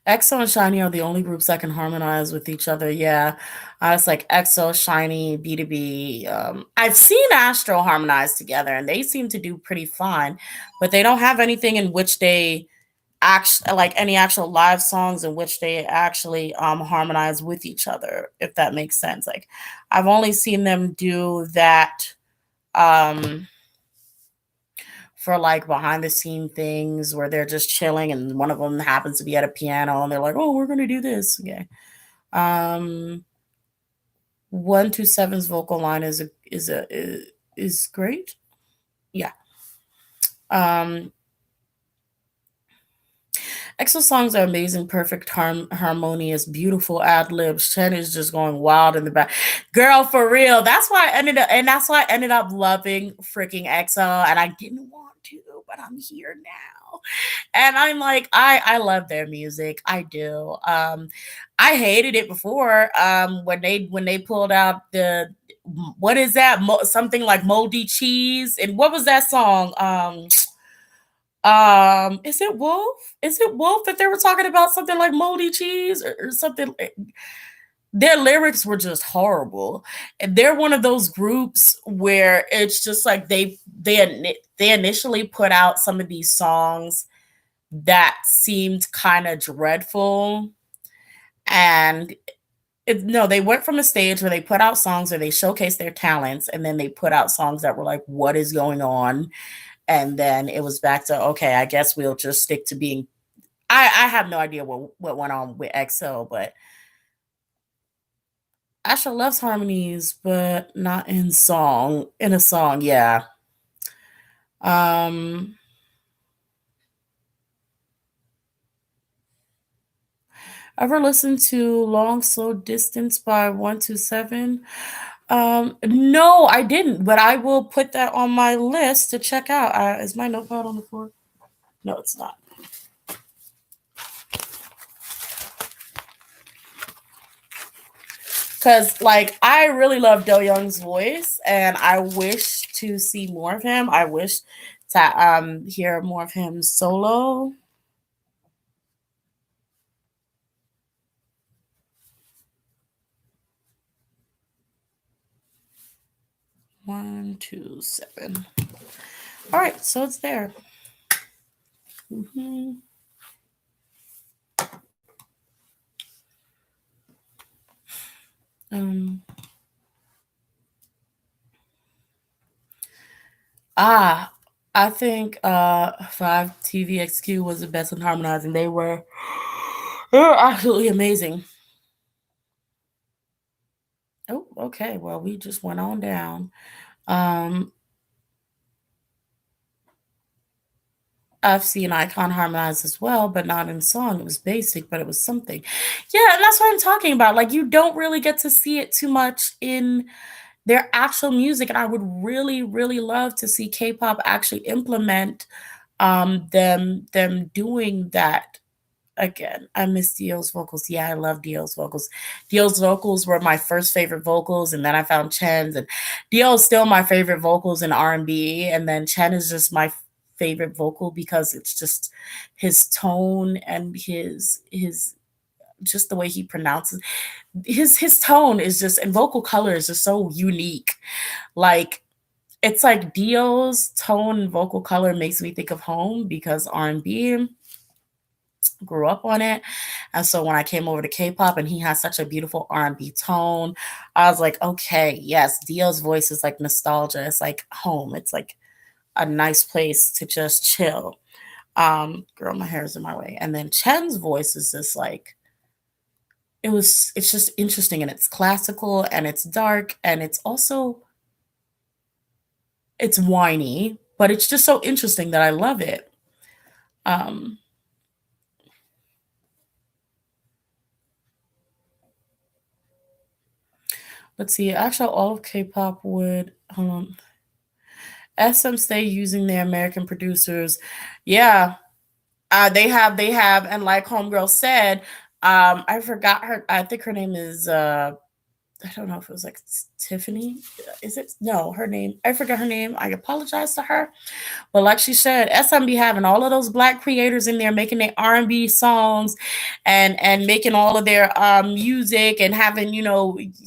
EXO and SHINee are the only groups that can harmonize with each other. Yeah, it's like EXO, SHINee, B2B. I've seen Astro harmonize together, and they seem to do pretty fine, but they don't have anything in which they like any actual live songs in which they actually harmonize with each other, if that makes sense. Like I've only seen them do that for like behind the scene things where they're just chilling and one of them happens to be at a piano and they're like, "Oh, we're gonna do this." Okay. Um, 127's vocal line is great. Yeah. Um, EXO songs are amazing, perfect, harmonious, beautiful ad libs. Chen is just going wild in the back. Girl, for real. That's why I ended up loving freaking EXO, and I didn't want to, but I'm here now. And I'm like, I love their music. I do. I hated it before. When they pulled out the what is that? Something like moldy cheese. And what was that song? Is it Wolf? Is it Wolf that they were talking about something like moldy cheese or something? Their lyrics were just horrible, and they're one of those groups where it's just like they initially put out some of these songs that seemed kind of dreadful, and no, they went from a stage where they put out songs where they showcased their talents, and then they put out songs that were like, "What is going on?" And then it was back to, okay, I guess we'll just stick to being. I have no idea what went on with EXO, but Asha loves harmonies, but not in song. In a song, yeah. Um, ever listened to Long Slow Distance by 127? No, I didn't, but I will put that on my list to check out. Is my notepad on the floor? No, it's not. Because like I really love Do Young's voice, and I wish to see more of him. I wish to hear more of him solo. 127. All right, so it's there. hmm Um, ah, I think 5 TVXQ was the best in harmonizing. They were absolutely amazing. Oh, okay. Well, we just went on down. Um, I've seen Icon harmonize as well, but not in song. It was basic, but it was something. Yeah, and that's what I'm talking about. Like you don't really get to see it too much in their actual music, and I would really, really love to see K-pop actually implement them doing that again. I miss Dio's vocals. Yeah, I love Dio's vocals. Dio's vocals were my first favorite vocals, and then I found Chen's, and Dio's still my favorite vocals in R&B, and then Chen is just my favorite vocal because it's just his tone and his just the way he pronounces his tone is just, and vocal color is just so unique. Like it's like Dio's tone and vocal color makes me think of home because R&B grew up on it. And so when I came over to K-pop and he has such a beautiful R&B tone, I was like, okay, yes, Dio's voice is like nostalgia. It's like home. It's like a nice place to just chill. Girl, my hair is in my way. And then Chen's voice is just like it's just interesting, and it's classical and it's dark and it's also it's whiny, but it's just so interesting that I love it. Um, let's see. Actually, all of K-pop would hold on. SM stay using their American producers. Yeah, they have, and like Homegirl said, I forgot her. I think her name is I don't know if it was like Tiffany. Is it? No, her name. I forgot her name. I apologize to her. But like she said, SMB having all of those black creators in there making their R&B songs and making all of their music, and having,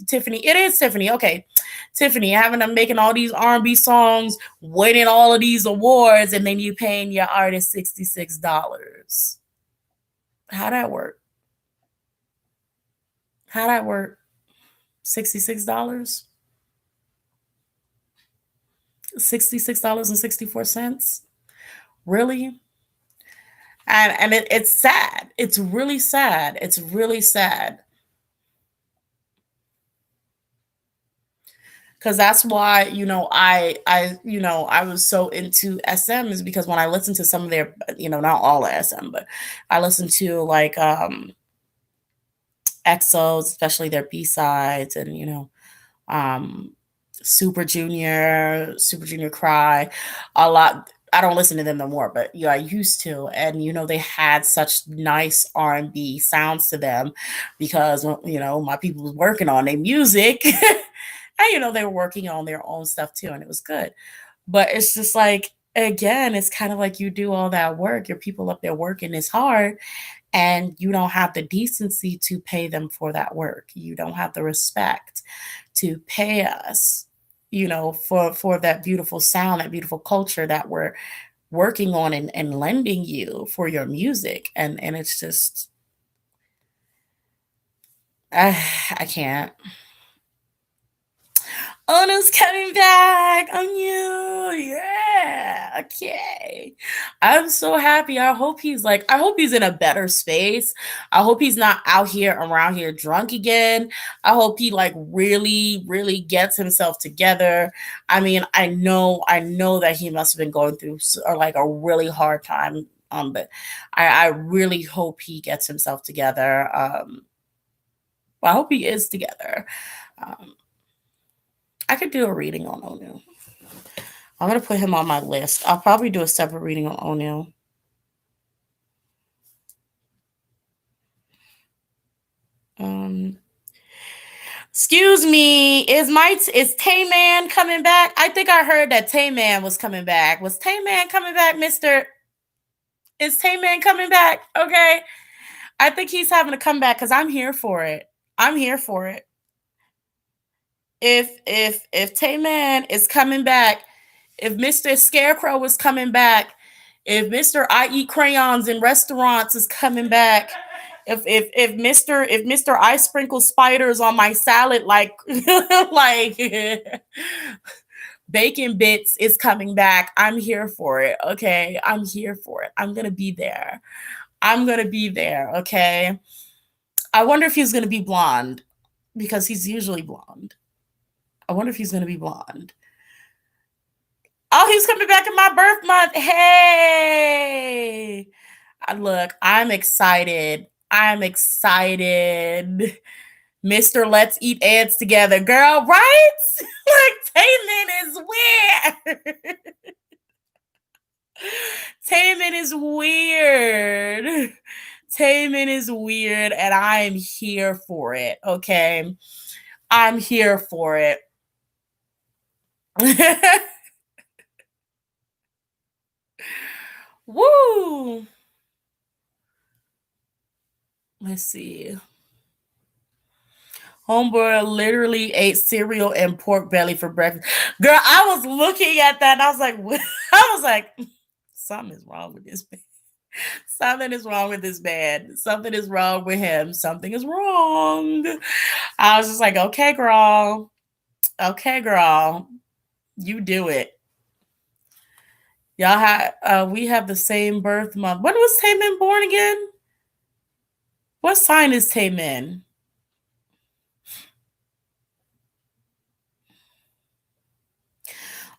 Tiffany. It is Tiffany. Okay. Tiffany having them making all these R&B songs, winning all of these awards, and then you paying your artist $66. How that work? How that work? $66? $66.64. Really? And it's sad. It's really sad. It's really sad. Because that's why I was so into SM, is because when I listened to some of their, not all of SM, but I listened to like EXOs, especially their B-sides, and um Super Junior Cry a lot. I don't listen to them no more, but I used to, and they had such nice R&B sounds to them, because my people was working on their music, and they were working on their own stuff too, and it was good. But it's just like, again, it's kind of like, you do all that work, your people up there working this hard, and you don't have the decency to pay them for that work. You don't have the respect to pay us, for that beautiful sound, that beautiful culture that we're working on, and lending you for your music. And it's just, I can't. Ono's coming back on you. Yeah. Okay. I'm so happy. I hope he's in a better space. I hope he's not out here around here drunk again. I hope he like really, really gets himself together. I mean, I know that he must have been going through like a really hard time. But I really hope he gets himself together. I hope he is together. Um, I could do a reading on Onu. I'm gonna put him on my list. I'll probably do a separate reading on Onu. Um, excuse me, is Taeman coming back? I think I heard that Taeman was coming back. Was Taeman coming back, Mister? Is Taeman coming back? Okay, I think he's having a comeback because I'm here for it. I'm here for it. If Taeman is coming back, if Mister Scarecrow is coming back, if Mister I Eat Crayons in Restaurants is coming back, if Mister I Sprinkle Spiders on my salad like like bacon bits is coming back, I'm here for it. Okay, I'm here for it. I'm gonna be there. I'm gonna be there. Okay. I wonder if he's gonna be blonde, because he's usually blonde. I wonder if he's gonna be blonde. Oh, he's coming back in my birth month. Hey. Look, I'm excited. I'm excited. Mr. Let's Eat Ants Together. Girl, right? Like, Taemin is weird. Taemin is weird. Taemin is weird, and I am here for it. Okay. I'm here for it. Woo. Let's see. Homeboy literally ate cereal and pork belly for breakfast. Girl, I was looking at that and I was like, what? I was like, something is wrong with this man. Something is wrong with this man. Something is wrong with him. Something is wrong. I was just like, okay, girl. Okay, girl. You do it. Y'all have we have the same birth month. When was Taemin born again? What sign is Taemin?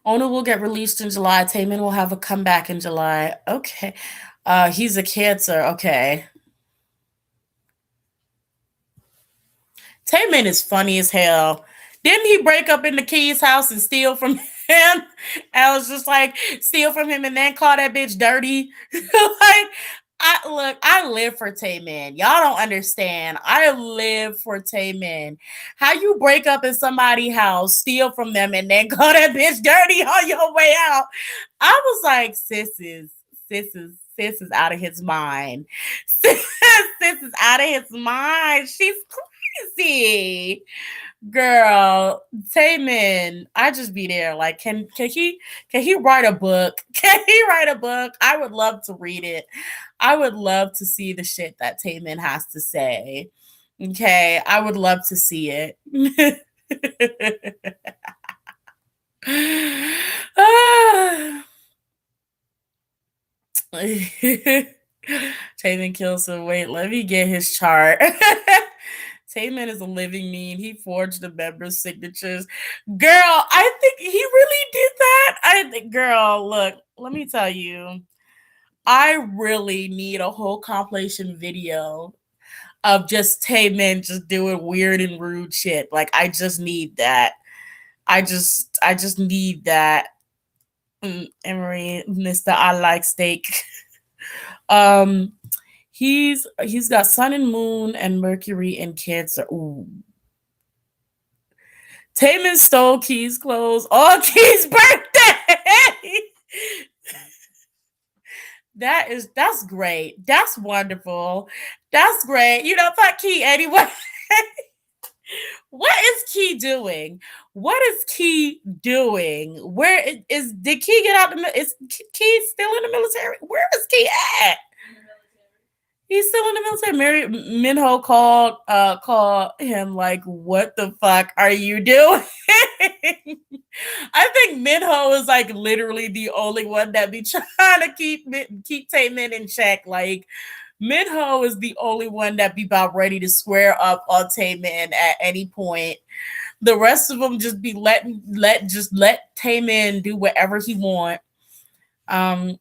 Ona will get released in July. Taemin will have a comeback in July. Okay. He's a Cancer. Okay. Taemin is funny as hell. Didn't he break up in the kid's house and steal from him? I was just like, steal from him and then call that bitch dirty. Like, I live for Taemin. Y'all don't understand. I live for Taemin. How you break up in somebody's house, steal from them, and then call that bitch dirty on your way out? I was like, sis is out of his mind. Sis is out of his mind. She's crazy. Girl, Taemin, I just be there. Like, can he write a book? Can he write a book? I would love to read it. I would love to see the shit that Taemin has to say. Okay, I would love to see it. Ah. Taemin kills some weight. Let me get his chart. Taemin is a living meme. He forged the members' signatures. Girl, I think he really did that. I think, girl, look, let me tell you. I really need a whole compilation video of just Taemin just doing weird and rude shit. Like I just need that. I just need that. Emery, Mr. I like steak. um he's got Sun and Moon and Mercury and Cancer. Ooh. Taemin stole Key's clothes on Key's birthday. That's great. That's wonderful. That's great. You know, fuck Key anyway. What is Key doing? What is Key doing? Where is did Key get out the is Key still in the military? Where is Key at? He's still in the military. Mary Minho called him like, what the fuck are you doing? I think Minho is like literally the only one that be trying to keep Taemin in check. Like Minho is the only one that be about ready to square up on Taemin at any point. The rest of them just be let Taemin do whatever he want. Um,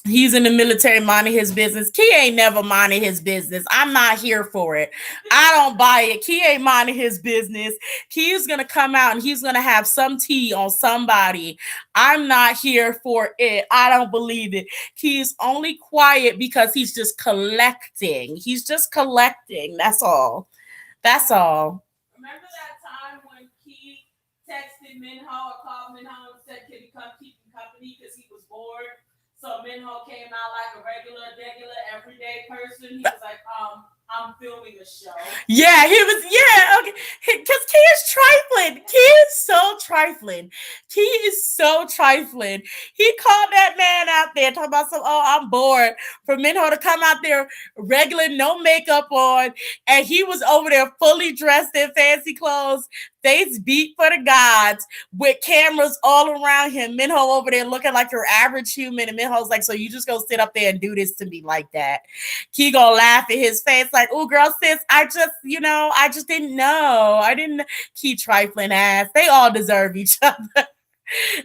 He's in the military minding his business. Key ain't never minding his business. I'm not here for it. I don't buy it. Key ain't minding his business. Key is going to come out and he's going to have some tea on somebody. I'm not here for it. I don't believe it. Key's only quiet because he's just collecting. He's just collecting. That's all. That's all. Remember that time when Key texted Minho or called Minho and said, "Can you come keep him company?" Because he was bored. So Minho came out like a regular, everyday person. He was like, I'm filming a show. Yeah, he was, yeah, okay. Because Key is trifling. Key is so trifling. Key is so trifling. He called that man out there talking about some, oh, I'm bored. For Minho to come out there regular, no makeup on. And he was over there fully dressed in fancy clothes, face beat for the gods, with cameras all around him. Minho over there looking like your average human. And Minho's like, so you just go sit up there and do this to me like that. Key gonna laugh in his face like, oh, girl, sis, I just didn't know. I didn't. Key trifling ass. They all deserve each other.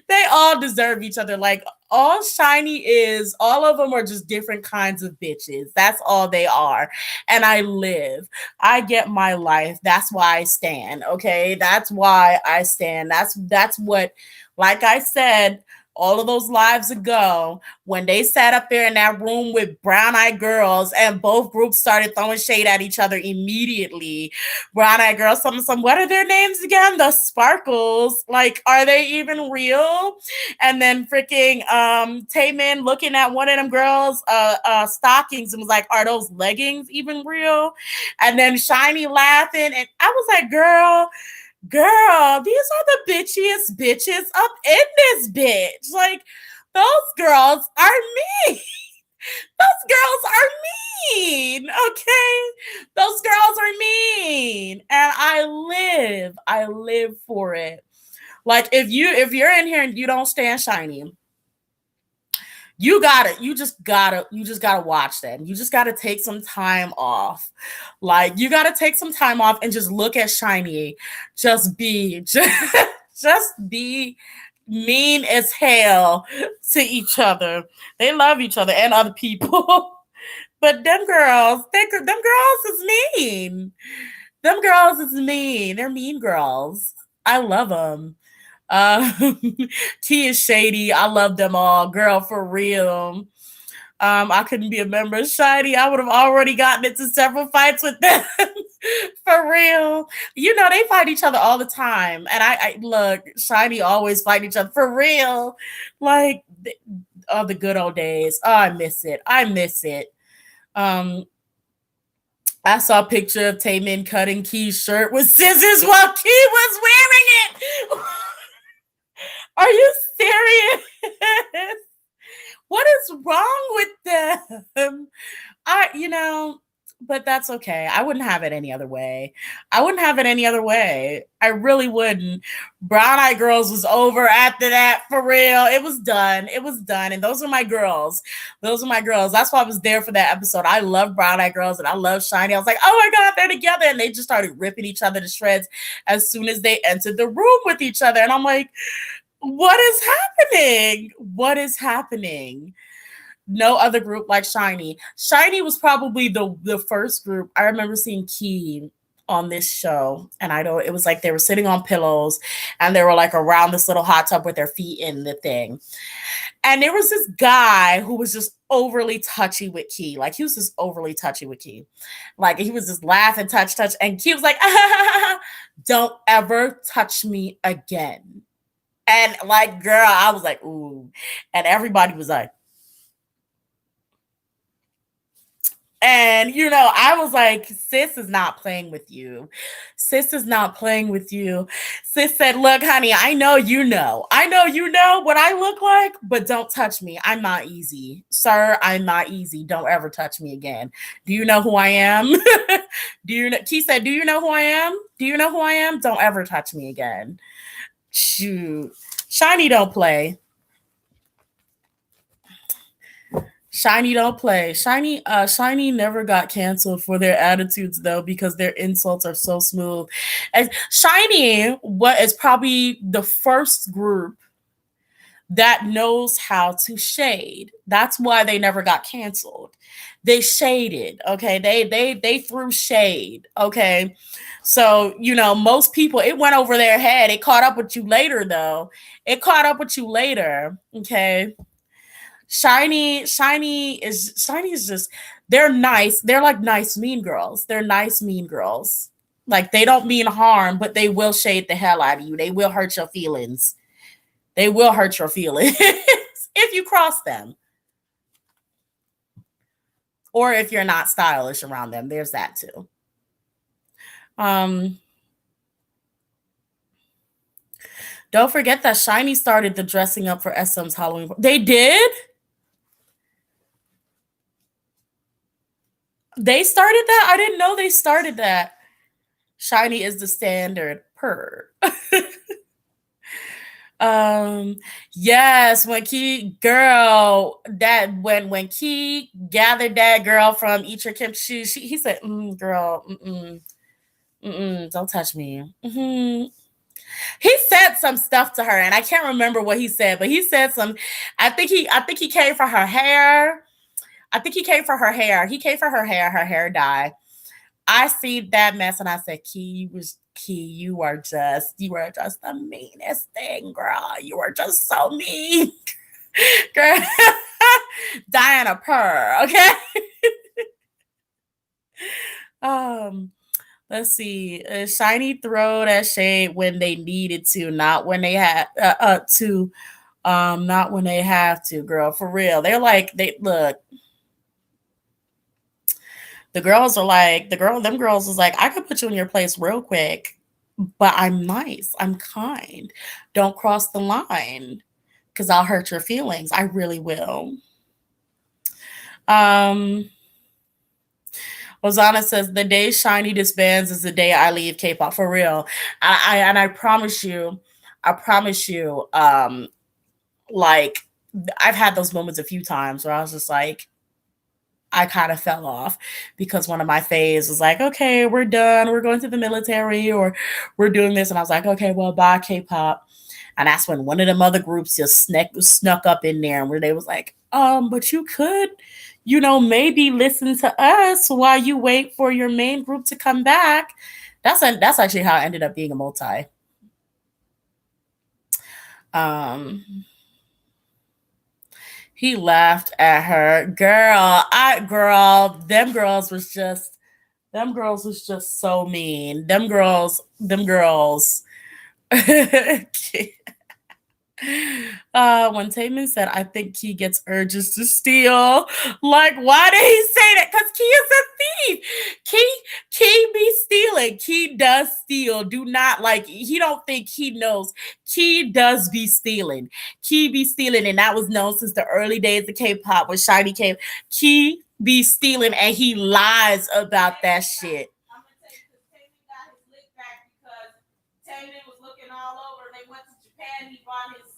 They all deserve each other. Like, all SHINee is, all of them are just different kinds of bitches. That's all they are. And I get my life. That's why I stand. Okay. That's why I stand. That's what, like I said, all of those lives ago, when they sat up there in that room with brown-eyed girls and both groups started throwing shade at each other immediately. Brown-eyed girls, some what are their names again? The Sparkles. Like, are they even real? And then freaking Taemin looking at one of them girls' stockings and was like, are those leggings even real? And then SHINee laughing, and I was like, girl, these are the bitchiest bitches up in this bitch. Like, those girls are mean. Those girls are mean. Okay. Those girls are mean. And I live for it. Like, if you're in here and you don't stand SHINee, you just gotta watch them. You just gotta take some time off. Like, you gotta take some time off and just look at SHINee. Just be mean as hell to each other. They love each other and other people. But them girls is mean. Them girls is mean. They're mean girls. I love them. T is shady. I love them all. Girl, for real. I couldn't be a member of SHINee. I would have already gotten into several fights with them. For real. You know, they fight each other all the time. And I look, SHINee always fight each other. For real. Like, the good old days. Oh, I miss it. I saw a picture of Taemin cutting Key's shirt with scissors while Key was wearing it. Are you serious? What is wrong with them? but that's okay. I wouldn't have it any other way. I wouldn't have it any other way. I really wouldn't. Brown Eyed Girls was over after that, for real. It was done. It was done. And those are my girls. Those are my girls. That's why I was there for that episode. I love Brown Eyed Girls and I love SHINee. I was like, oh my God, they're together. And they just started ripping each other to shreds as soon as they entered the room with each other. And I'm like, what is happening? What is happening? No other group like SHINee. SHINee was probably the first group. I remember seeing Key on this show, and I know it was like they were sitting on pillows and they were like around this little hot tub with their feet in the thing. And there was this guy who was just overly touchy with Key. Like he was just overly touchy with Key. Like he was just laughing, touch, and Key was like, don't ever touch me again. And like, girl, I was like, ooh. And everybody was like, and I was like, sis is not playing with you. Sis is not playing with you. Sis said, look, honey, I know you know. I know you know what I look like, but don't touch me. I'm not easy. Sir, I'm not easy. Don't ever touch me again. Do you know who I am? Do you know? Key said, do you know who I am? Do you know who I am? Don't ever touch me again. Shoot. SHINee don't play. SHINee don't play. SHINee never got canceled for their attitudes though, because their insults are so smooth. And SHINee, what is probably the first group that knows how to shade. That's why they never got canceled. They shaded, okay? They threw shade, okay? So, most people, it went over their head. It caught up with you later though. It caught up with you later, okay? SHINee is just, they're nice. They're like nice mean girls. They're nice mean girls. Like they don't mean harm, but they will shade the hell out of you. They will hurt your feelings. They will hurt your feelings if you cross them. Or if you're not stylish around them. There's that too. Don't forget that SHINee started the dressing up for SM's Halloween. They did? They started that? I didn't know they started that. SHINee is the standard per. Yes, when Key girl that when Key gathered that girl from Eat Your Kim shoes, he said, girl, don't touch me. He said some stuff to her, and I can't remember what he said, but he said some. I think he came for her hair. I think he came for her hair. He came for her hair dye. I see that mess and I said, Key, you are just the meanest thing, girl. You are just so mean. Girl. Diana Purr, okay? Let's see. SHINee throw that shade when they needed to, not when they had to. Not when they have to, girl. For real. They're like, they look. The girls are like, them girls was like, I could put you in your place real quick, but I'm nice. I'm kind. Don't cross the line because I'll hurt your feelings. I really will. Ozana says, the day SHINee disbands is the day I leave K-pop, for real. I promise you, like, I've had those moments a few times where I was just like, I kind of fell off because one of my faves was like, okay, we're done. We're going to the military or we're doing this. And I was like, okay, well, bye K-pop. And that's when one of them other groups just snuck up in there where they was like, but you could, maybe listen to us while you wait for your main group to come back. That's actually how I ended up being a multi. He laughed at her. Them girls was just so mean. Them girls. When Taemin said, I think Key gets urges to steal. Like, why did he say that? Because Key is a thief. Key be stealing. Key does steal. Do not, like, he don't think he knows. Key does be stealing. Key be stealing. And that was known since the early days of K-pop when SHINee came. Key be stealing and he lies about that shit. I'm gonna tell you because Taemin got his lick back because Taemin was looking all over. They went to Japan. He bought his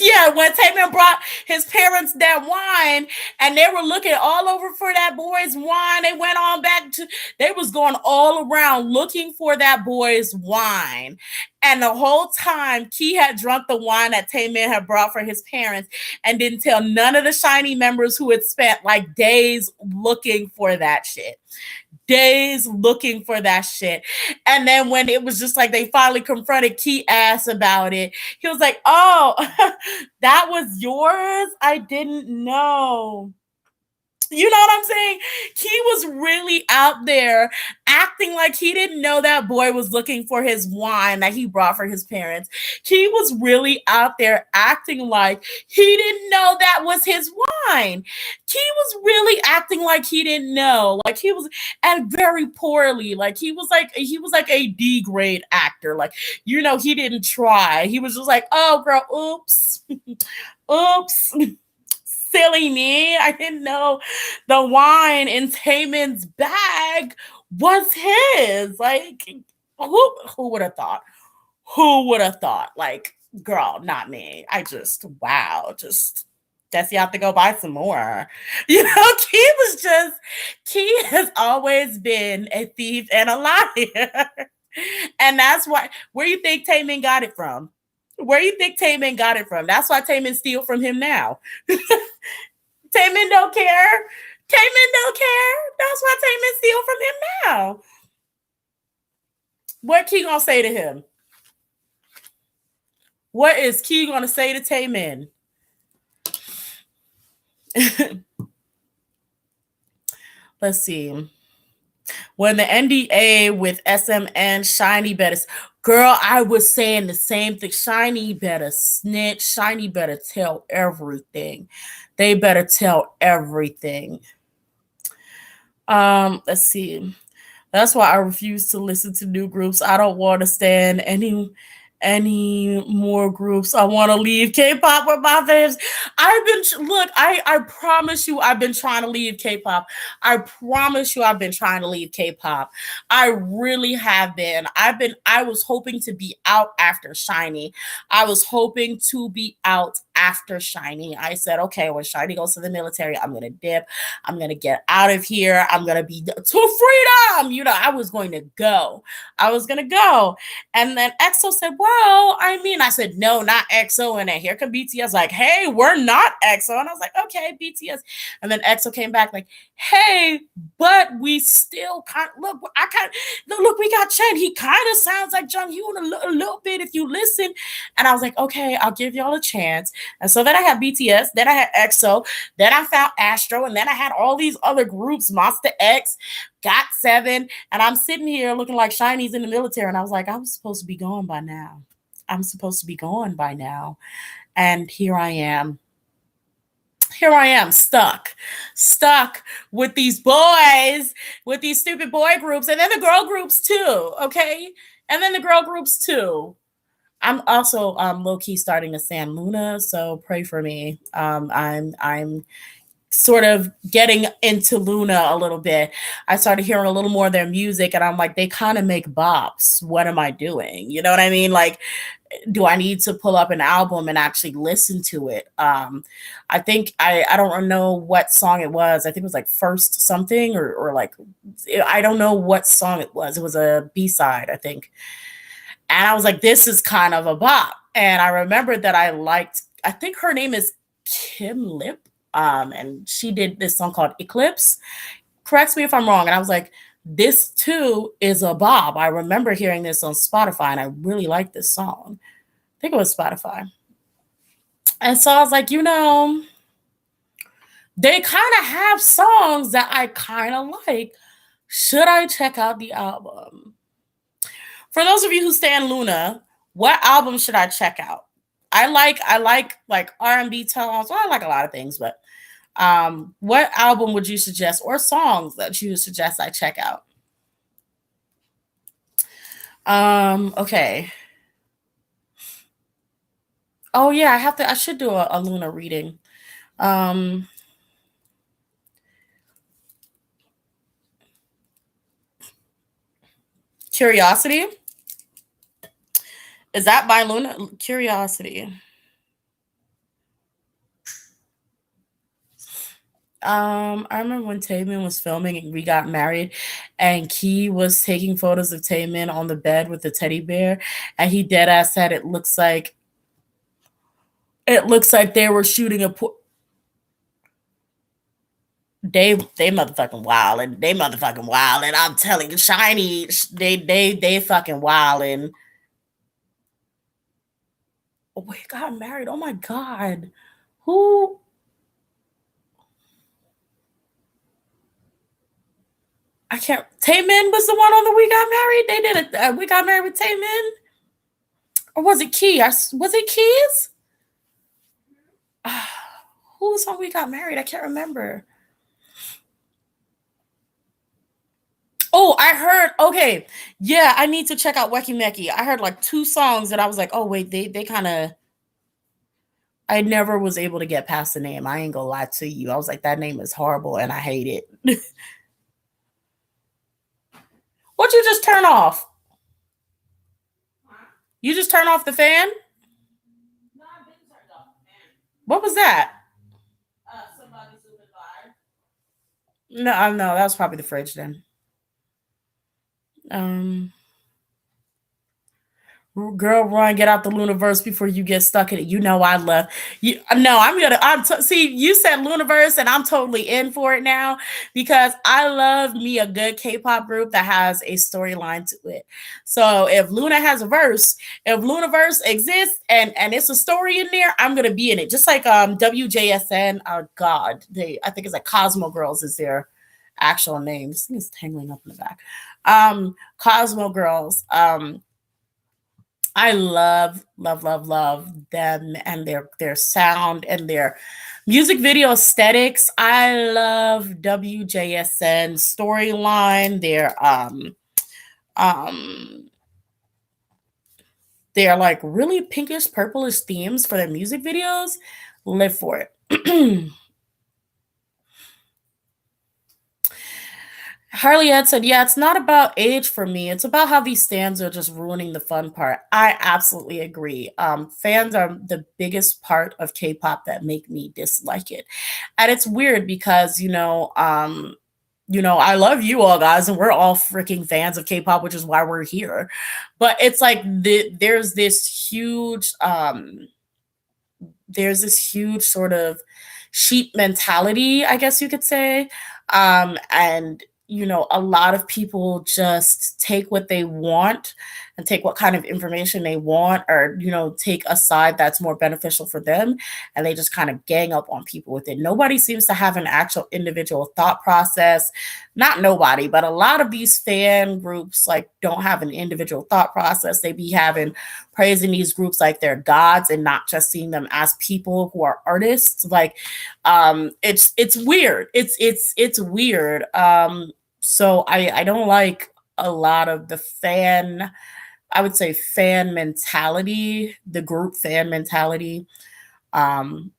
Yeah, when Taemin brought his parents that wine and they were looking all over for that boy's wine. They went on back to, they was going all around looking for that boy's wine. And the whole time, Key had drunk the wine that Taemin had brought for his parents and didn't tell none of the SHINee members who had spent like days looking for that shit. Days looking for that shit. And then when it was just like they finally confronted Key ass about it, he was like, oh, that was yours? I didn't know. You know what I'm saying? He was really out there acting like he didn't know that boy was looking for his wine that he brought for his parents. He was really out there acting like he didn't know that was his wine. He was really acting like he didn't know. Like he was, and very poorly. Like he was like a D grade actor. Like, you know, he didn't try. He was just like, oh girl, oops. Oops. Silly me. I didn't know the wine in Taemin's bag was his. Like, who would have thought? Who would have thought? Like, girl, not me. I just, wow, just guess you have to go buy some more. You know, Key has always been a thief and a liar. And that's why, where you think Taemin got it from? Where you think Taemin got it from? That's why Taemin steal from him now. Taemin don't care. Taemin don't care. That's why Taemin steal from him now. What Key gonna say to him? What is Key gonna say to Taemin? Let's see. When the NDA with SMN, SHINee better. Girl, I was saying the same thing. SHINee better snitch. SHINee better tell everything. They better tell everything. Let's see. That's why I refuse to listen to new groups. I don't want to stand any more groups. I want to leave K-pop with my faves. I promise you I've been trying to leave K-pop. I promise you I've been trying to leave K-pop. I really have been. I was hoping to be out after SHINee. I was hoping to be out after SHINee. I said, okay, when SHINee goes to the military, I'm going to dip. I'm going to get out of here. I'm going to be to freedom. You know, I was going to go. And then EXO said, well, I mean, I said, no, not EXO. And then here come BTS like, hey, we're not EXO. And I was like, okay, BTS. And then EXO came back like, hey, but we still look, we got Chen. He kind of sounds like Junghyun a little bit if you listen. And I was like, okay, I'll give y'all a chance. And so then I had BTS, then I had EXO, then I found Astro, and then I had all these other groups, Monster X, GOT7, and I'm sitting here looking like SHINee's in the military, and I was like, I'm supposed to be gone by now. And here I am. Stuck with these boys, with these stupid boy groups, and then the girl groups too, okay? I'm also low key starting to stand Luna, so pray for me. I'm sort of getting into Luna a little bit. I started hearing a little more of their music, and I'm like, they kind of make bops. What am I doing? You know what I mean? Like, do I need to pull up an album and actually listen to it? I think I don't know what song it was. I think it was like First Something or like, I don't know what song it was. It was a B-side, I think. And I was like, this is kind of a bop. And I remembered that I think her name is Kim Lip. And she did this song called Eclipse. Correct me if I'm wrong. And I was like, this too is a bop. I remember hearing this on Spotify and I really like this song. I think it was Spotify. And so I was like, you know, they kind of have songs that I kind of like. Should I check out the album? For those of you who stand Luna, what album should I check out? I like R&B tones. Well, I like a lot of things, but what album would you suggest or songs that you suggest I check out? Okay. Oh yeah, I should do a Luna reading. Um Curiosity. Is that by Luna? Curiosity. I remember when Taemin was filming and we got married, and Key was taking photos of Taemin on the bed with the teddy bear, and he dead ass said it looks like they were shooting a. They motherfucking wild and they motherfucking wild and I'm telling you, SHINee, they fucking wild and oh, we got married. Oh my god, who? I can't. Taemin was the one on the We Got Married. They did it. We got married with Taemin, or was it Key? Was it Keys? Who was on We Got Married? I can't remember. Oh, I heard. Okay, yeah, I need to check out Weki Meki. I heard like two songs that I was like, oh wait, they kind of. I never was able to get past the name. I ain't gonna lie to you. I was like, that name is horrible and I hate it. What you just turn off? You just turn off the fan? No, I've been turned off, man. What was that? Somebody zooming by. No, that was probably the fridge then. Um, Girl, run, get out the Luniverse before you get stuck in it. You know I love you. No, see. You said Luniverse, and I'm totally in for it now because I love me a good K-pop group that has a storyline to it. So if Luna has a verse, if Luniverse exists and it's a story in there, I'm gonna be in it. Just like WJSN. Oh God, I think it's like Cosmo Girls is their actual name. This thing is tangling up in the back. Cosmo Girls. I love them and their sound and their music video aesthetics. I love WJSN storyline. Um their like really pinkish purplish themes for their music videos. Live for it. Harley had said, yeah, it's not about age for me. It's about how these stands are just ruining the fun part. I absolutely agree. Fans are the biggest part of K-pop that make me dislike it. And it's weird because, I love you all guys, and we're all freaking fans of K-pop, which is why we're here. But it's like there's this huge sort of sheep mentality, I guess you could say. And a lot of people just take what they want and take what kind of information they want, or take a side that's more beneficial for them, and they just kind of gang up on people with it. Nobody seems to have an actual individual thought process. Not nobody, but a lot of these fan groups like don't have an individual thought process. They be having praising these groups like they're gods and not just seeing them as people who are artists. Like it's weird. It's weird. So I don't like a lot of the I would say fan mentality, the group fan mentality. Um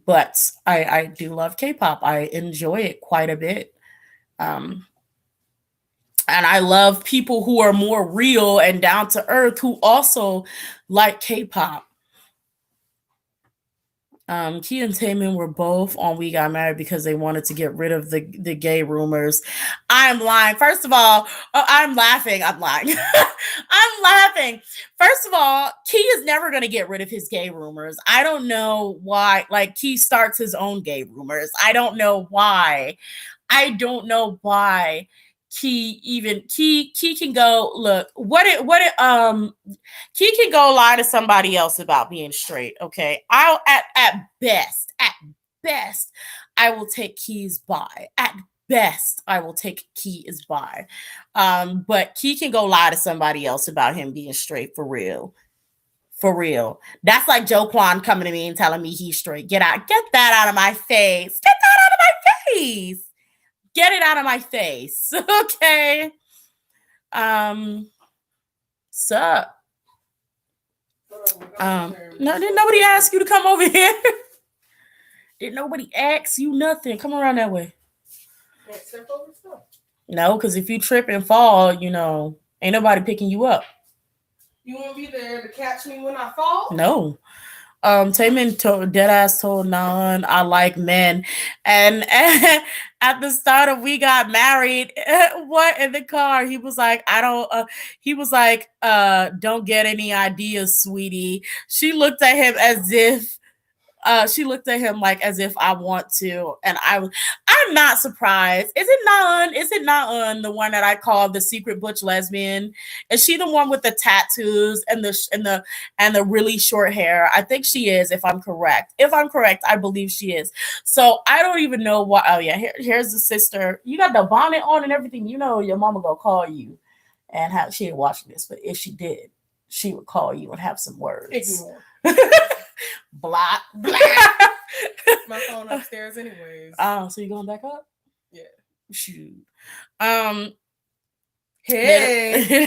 but I do love K-pop. I enjoy it quite a bit. Um and I love people who are more real and down to earth who also like K-pop. Key and Taemin were both on We Got Married because they wanted to get rid of the gay rumors. I'm lying. First of all, I'm laughing. I'm lying. I'm laughing. First of all, Key is never going to get rid of his gay rumors. I don't know why. Like, Key starts his own gay rumors. I don't know why. I don't know why Key can go look Key can go lie to somebody else about being straight. Okay, I'll at best I will take Key's by. At best I will take Key is by. But Key can go lie to somebody else about him being straight for real. For real. That's like Joe Kwan coming to me and telling me he's straight. Get that out of my face. Get that out of my face. Get it out of my face. Okay. Sup? No, didn't nobody ask you to come over here? Did nobody ask you nothing? Come around that way. No, because if you trip and fall, you know, ain't nobody picking you up. You won't be there to catch me when I fall? No. Taemin deadass told Nan I like men, and at the start of We Got Married, what in the car he was like, I don't. He was like, don't get any ideas, sweetie. She looked at him as if. She looked at him like as if I want to, and I'm not surprised. Is it Nan? Is it Nan, the one that I call the secret butch lesbian? Is she the one with the tattoos and the really short hair? I think she is. If I'm correct, I believe she is. So I don't even know what. Oh yeah, here's the sister. You got the bonnet on and everything. You know your mama gonna call you, and she ain't watching this, but if she did, she would call you and have some words. Ignore. Block. My phone upstairs anyways. Oh, so you going back up? Yeah. Shoot. Hey.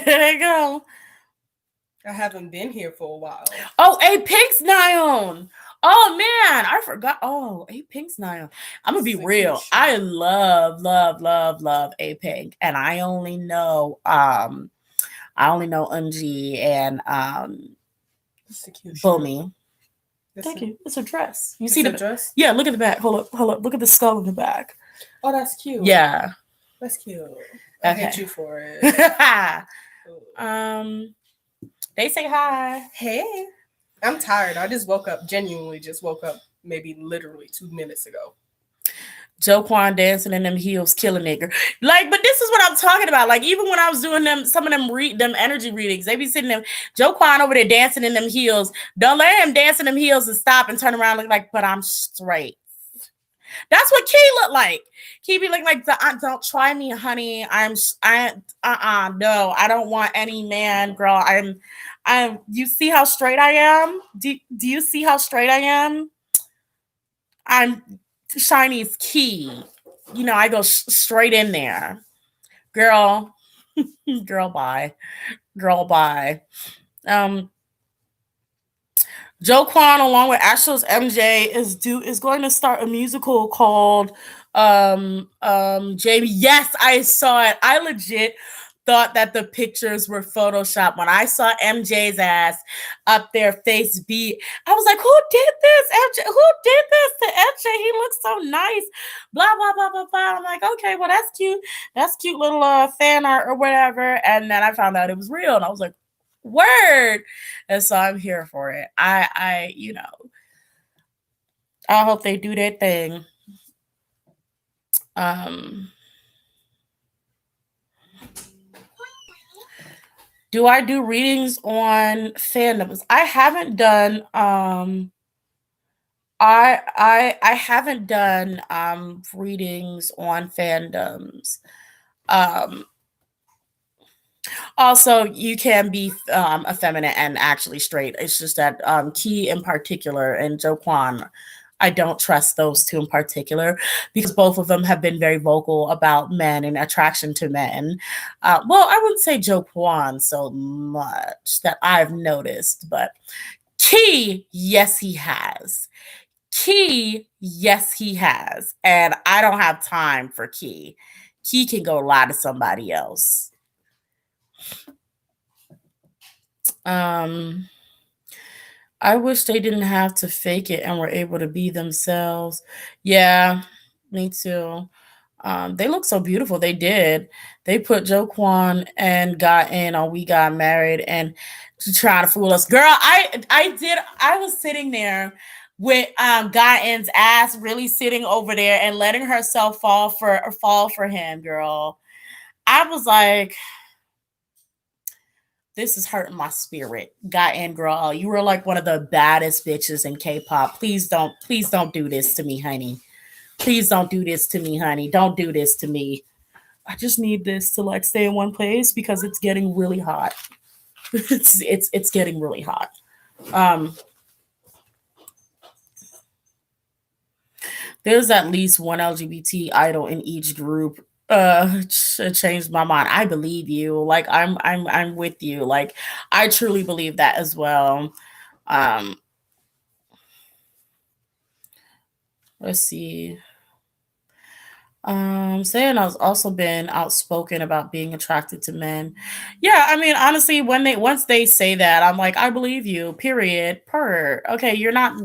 There you go. I haven't been here for a while. Oh, A Pink's Nyon. Oh man, I forgot. Oh, A Pink's Nyon. I'm gonna be real. I love A Pink, and I only know Unji and Bomi. Thank you. It's a dress. You see the dress? Yeah, look at the back. Hold up. Look at the skull in the back. Oh, that's cute. Yeah. That's cute. I hate you for it. They say hi. Hey. I'm tired. I just genuinely woke up maybe literally 2 minutes ago. Joe Kwan dancing in them heels, killing nigger. Like, but this is what I'm talking about. Like, even when I was doing some of them energy readings, they be sitting there, Joe Kwan over there dancing in them heels. Don't let him dance in them heels and stop and turn around and look like, but I'm straight. That's what Key looked like. Key be looking like, don't try me, honey. No, I don't want any man, girl. You see how straight I am? Do you see how straight I am? I'm SHINee's Key. You know, I go straight in there. Girl, bye. Joe Kwan, along with Astro's MJ, is going to start a musical called Jamie. Yes, I saw it. I legit thought that the pictures were photoshopped. When I saw MJ's ass up there, face beat, I was like, who did this? MJ, who did this to MJ? He looks so nice. Blah, blah, blah, blah, blah. I'm like, okay, well, that's cute. That's cute little fan art or whatever. And then I found out it was real. And I was like, word. And so I'm here for it. I hope they do their thing. Do I do readings on fandoms? I haven't done I haven't done readings on fandoms. Also, you can be effeminate and actually straight. It's just that Key in particular and Joe Kwan, I don't trust those two in particular because both of them have been very vocal about men and attraction to men. Well, I wouldn't say Joe Kwan so much that I've noticed, but Key, yes, he has. And I don't have time for Key. Key can go lie to somebody else. I wish they didn't have to fake it and were able to be themselves. Yeah, me too. They look so beautiful. They did. They put Joe Kwan and got in on We Got Married and to try to fool us. Girl, I did. I was sitting there with Guyin's ass really sitting over there and letting herself fall for him, girl. I was like, this is hurting my spirit. Guy and girl, you were like one of the baddest bitches in K-pop. Please don't do this to me, honey. Please don't do this to me, honey. Don't do this to me. I just need this to like stay in one place because it's getting really hot. It's getting really hot. Um, there's at least one LGBT idol in each group. Changed my mind. I believe you. Like I'm with you. Like I truly believe that as well. Um, let's see. Saying I've also been outspoken about being attracted to men. Yeah, I mean, honestly, when they once they say that, I'm like, I believe you. Period. Per. Okay, you're not.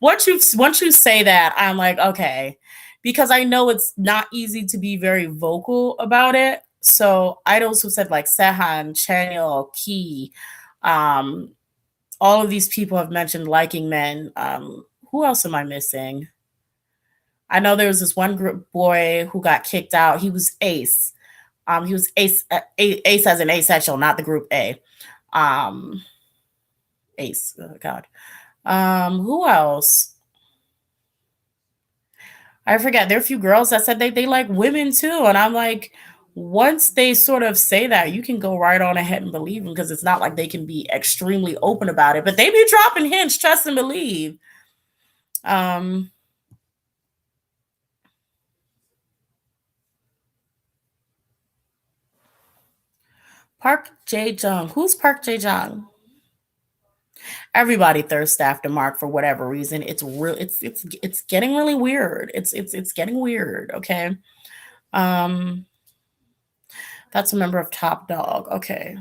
Once you say that, I'm like, okay, because I know it's not easy to be very vocal about it. So idols who said like Sehan, Chanyeol, Key, um, all of these people have mentioned liking men. Who else am I missing? I know there was this one group boy who got kicked out. He was Ace. He was Ace as an asexual, not the group A. Um, Ace. Oh God. Who else? I forget. There are a few girls that said they like women too, and I'm like, once they sort of say that, you can go right on ahead and believe them because it's not like they can be extremely open about it, but they be dropping hints, trust and believe. Um, Park J Jung. Who's Park J Jung? Everybody thirsts after Mark for whatever reason. It's real. It's getting really weird. It's getting weird. Okay. Um, that's a member of Top Dog. Okay.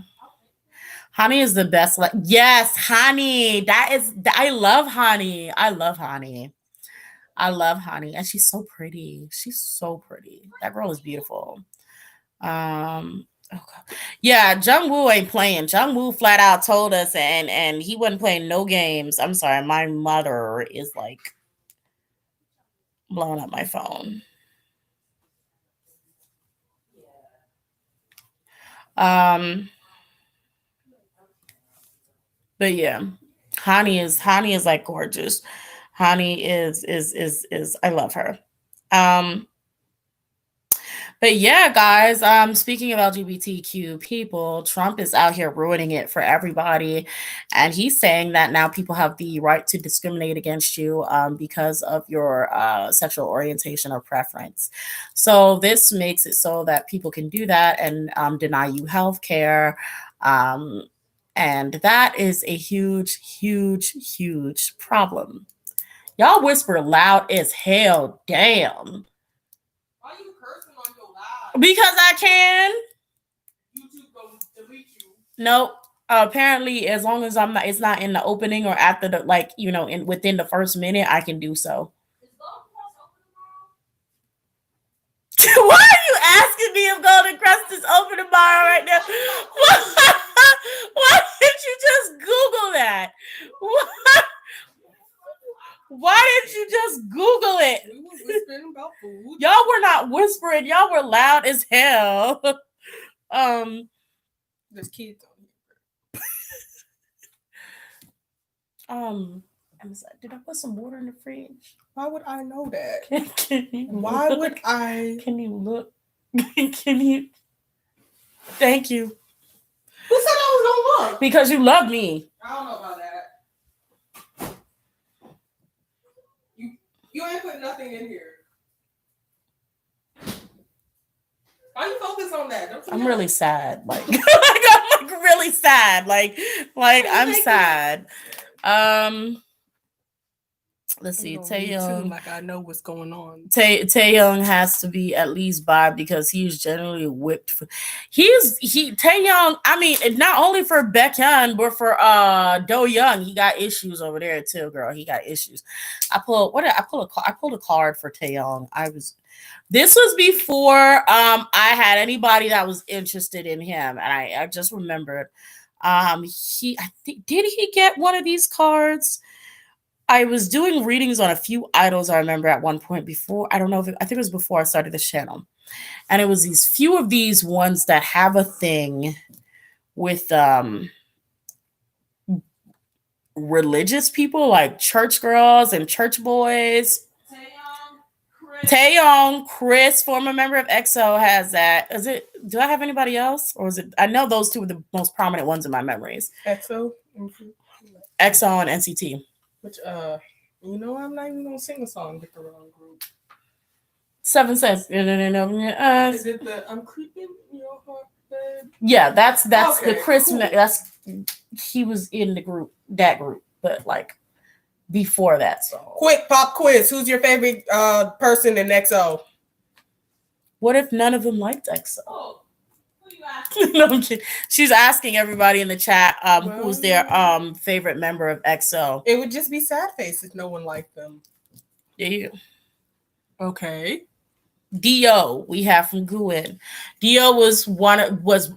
Honey is the best. Like yes, Honey. That is. I love Honey. I love Honey. I love Honey, and she's so pretty. She's so pretty. That girl is beautiful. Oh God. Yeah, Jung Woo ain't playing. Jung Woo flat out told us, and he wasn't playing no games. I'm sorry, my mother is like blowing up my phone. Um, but yeah, Honey is like gorgeous. Honey is I love her. Um, But yeah, guys, speaking of LGBTQ people, Trump is out here ruining it for everybody. And he's saying that now people have the right to discriminate against you because of your sexual orientation or preference. So this makes it so that people can do that and deny you health care. Um, and that is a huge, huge, huge problem. Y'all whisper loud as hell. Damn. Why you cursing on your live? Because I can. YouTube gonna delete you. Nope. Apparently, as long as I'm not, it's not in the opening or after the like, in within the first minute, I can do so. Is Golden Cross open Why are you asking me if Golden Crust is open tomorrow right now? Why did you just Google that? Why did you just Google it? We were whispering about food. Y'all were not whispering. Y'all were loud as hell. There's kids on Did I put some water in the fridge? Why would I know that? Can you Why look? would I? Can you look? Can you? Thank you. Who said I was gonna look? Because you love me. I don't know about that. You ain't put nothing in here. Why you focus on that? Don't you I'm know? really sad. Like, I'm like really sad. Like I'm sad. Let's see. Taeil. Like I know what's going on. Taeil has to be at least bi because he's generally whipped. Taeil. I mean, not only for Baekhyun but for Do Young, he got issues over there too, girl. He got issues. I pulled a card for Taeil. This was before I had anybody that was interested in him, and I just remembered. Did he get one of these cards? I was doing readings on a few idols I remember at one point before. I don't know I think it was before I started the channel. And it was these few of these ones that have a thing with religious people like church girls and church boys. Taeyong, Chris, former member of EXO, has that. Do I have anybody else? Or is it? I know those two are the most prominent ones in my memories. EXO? EXO and NCT. Which you know, I'm not even gonna sing a song with the wrong group. 7 says, Is it the I'm creeping your heart, babe? yeah, that's Okay, the Chris. cool. That's he was in the group, that group, but like before that song. Quick pop quiz. Who's your favorite person in EXO? What if none of them liked EXO? Oh, who you asking? No, I'm kidding. She's asking everybody in the chat who's their Well, favorite member of EXO. It would just be Sad Face if no one liked them. Yeah. Okay. Dio we have from Guin. Dio was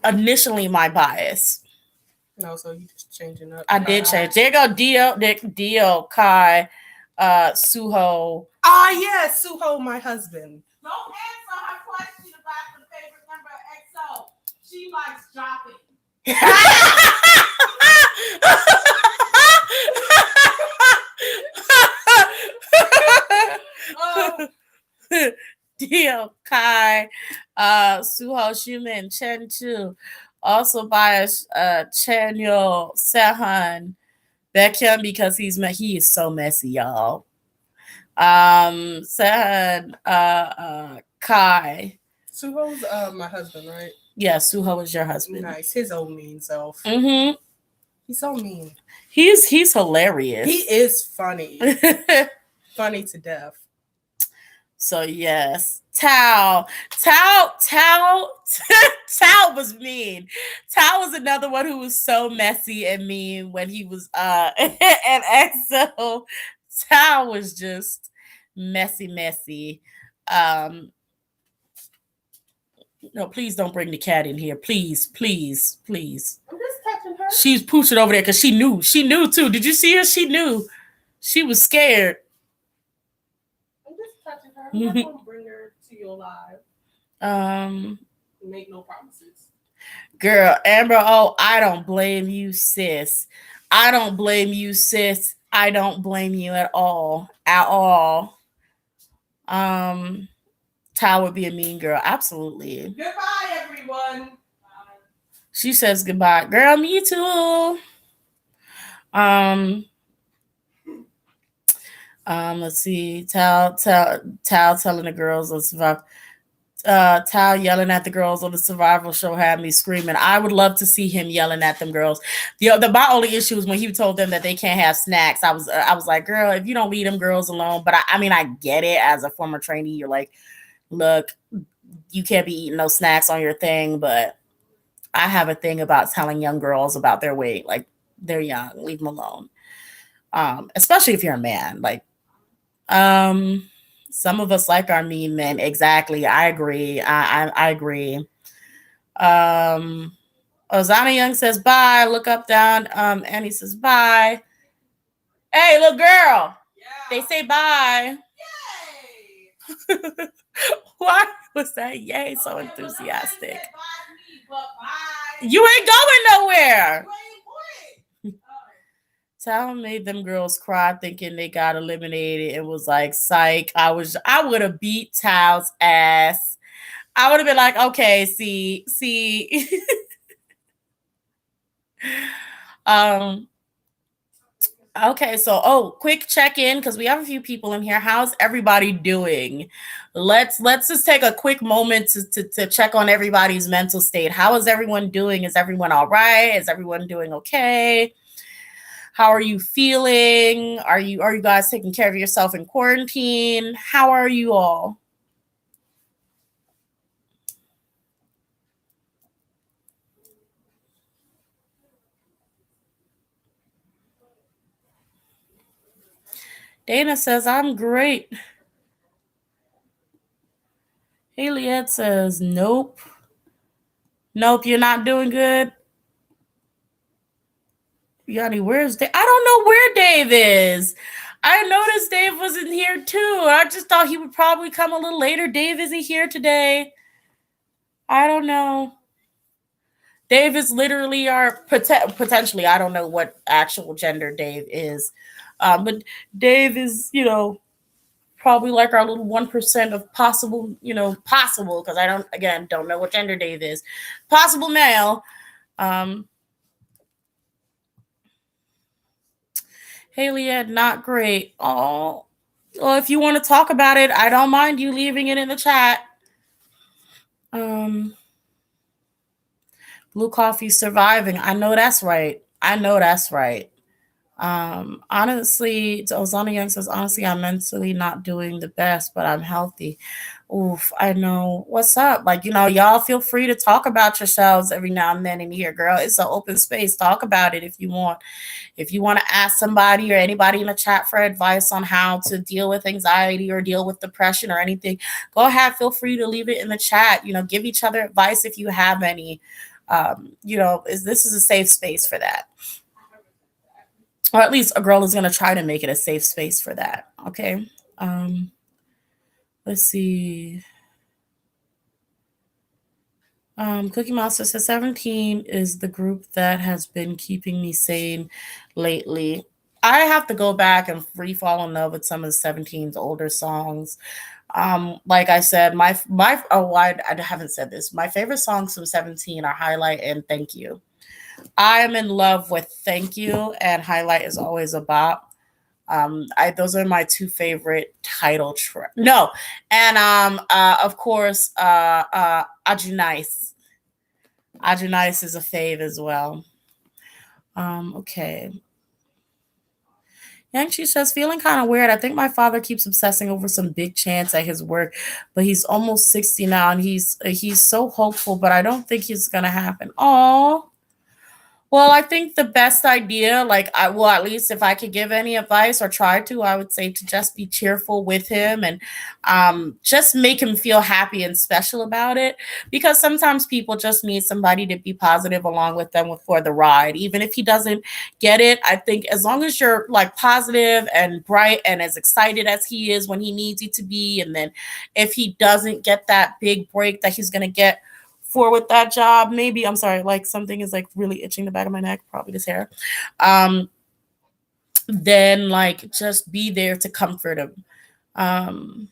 initially my bias. No, so you just changing up. I did change. There you go, Dio, Kai, Suho. Ah, yes, Suho, my husband. Don't answer her question about the favorite member of EXO. She likes dropping. Dio, Kai, Suho, Shumin, Chen Chu, also bias Chanyeol, Sehun, Baekhyun because he is so messy, y'all. Sehun, Kai. Suho's my husband, right? Yeah, Suho is your husband. Nice. His old mean self. Mm-hmm. He's so mean. He's hilarious. He is funny. Funny to death. So yes, Taeil was mean. Taeil was another one who was so messy and mean when he was at EXO. Taeil was just messy. No, please don't bring the cat in here. Please. I'm just touching her. She's pooching over there because she knew too. Did you see her? She knew. She was scared. I'm just touching her. I'm not gonna bring her to your live. Make no promises. Girl, Amber, I don't blame you, sis. I don't blame you, sis. I don't blame you at all. Taeil would be a mean girl. Absolutely. Goodbye, everyone. She says goodbye. Girl, me too. Let's see. Taeil telling the girls on survival. Taeil yelling at the girls on the survival show had me screaming. I would love to see him yelling at them girls. My only issue was when he told them that they can't have snacks. I was like, girl, if you don't leave them girls alone. But I get it. As a former trainee, you're like, look, you can't be eating no snacks on your thing. But I have a thing about telling young girls about their weight. Like, they're young, leave them alone. Especially if you're a man. Like, some of us like our mean men. Exactly. I agree. I agree. Ozana Young says bye. Look up, down. Annie says bye. Hey, little girl. Yeah. They say bye. Yay. Why was that yay so Okay, enthusiastic? Said bye to me, but bye. You ain't going nowhere. You ain't important. Taeil made them girls cry thinking they got eliminated. It was like, psych. I would have beat Taeil's ass. I would have been like, okay, see. Okay, so quick check-in because we have a few people in here. How's everybody doing? Let's just take a quick moment to check on everybody's mental state. How is everyone doing? Is everyone all right? Is everyone doing okay? How are you feeling? Are you guys taking care of yourself in quarantine? How are you all? Dana says, I'm great. Haleyette says, nope. Nope, you're not doing good. Yanni, where's Dave? I don't know where Dave is. I noticed Dave wasn't here too. I just thought he would probably come a little later. Dave isn't here today. I don't know. Dave is literally our potentially. I don't know what actual gender Dave is, but Dave is, probably like our little 1% of possible, possible, because I don't know what gender Dave is. Possible male. Haley Ed, not great. Oh, well, if you want to talk about it, I don't mind you leaving it in the chat. Um, Blue coffee surviving. I know that's right. I know that's right. Honestly, Ozana Young says, honestly, I'm mentally not doing the best, but I'm healthy. Oof, I know. What's up? Like, y'all feel free to talk about yourselves every now and then in here, girl. It's an open space. Talk about it if you want. If you want to ask somebody or anybody in the chat for advice on how to deal with anxiety or deal with depression or anything, go ahead. Feel free to leave it in the chat. Give each other advice if you have any. This is a safe space for that, or at least a girl is going to try to make it a safe space for that. Okay. um let's see. Cookie Monster says 17 is the group that has been keeping me sane lately. I have to go back and fall in love with some of the 17's older songs. Like I said, I haven't said this. My favorite songs from 17 are Highlight and Thank You. I am in love with Thank You, and Highlight is always a bop. I Those are my two favorite title track. No, and of course, Ajunice. Ajunice is a fave as well. Okay. Yang Chi says, feeling kind of weird. I think my father keeps obsessing over some big chance at his work, but he's almost 60 now, and he's so hopeful, but I don't think it's gonna happen. Oh, well, I think the best idea, at least if I could give any advice or try to, I would say to just be cheerful with him and just make him feel happy and special about it. Because sometimes people just need somebody to be positive along with them for the ride. Even if he doesn't get it, I think as long as you're like positive and bright and as excited as he is when he needs you to be, and then if he doesn't get that big break that he's going to get for with that job, maybe, I'm sorry, like something is like really itching the back of my neck, probably this hair. um then like just be there to comfort him. um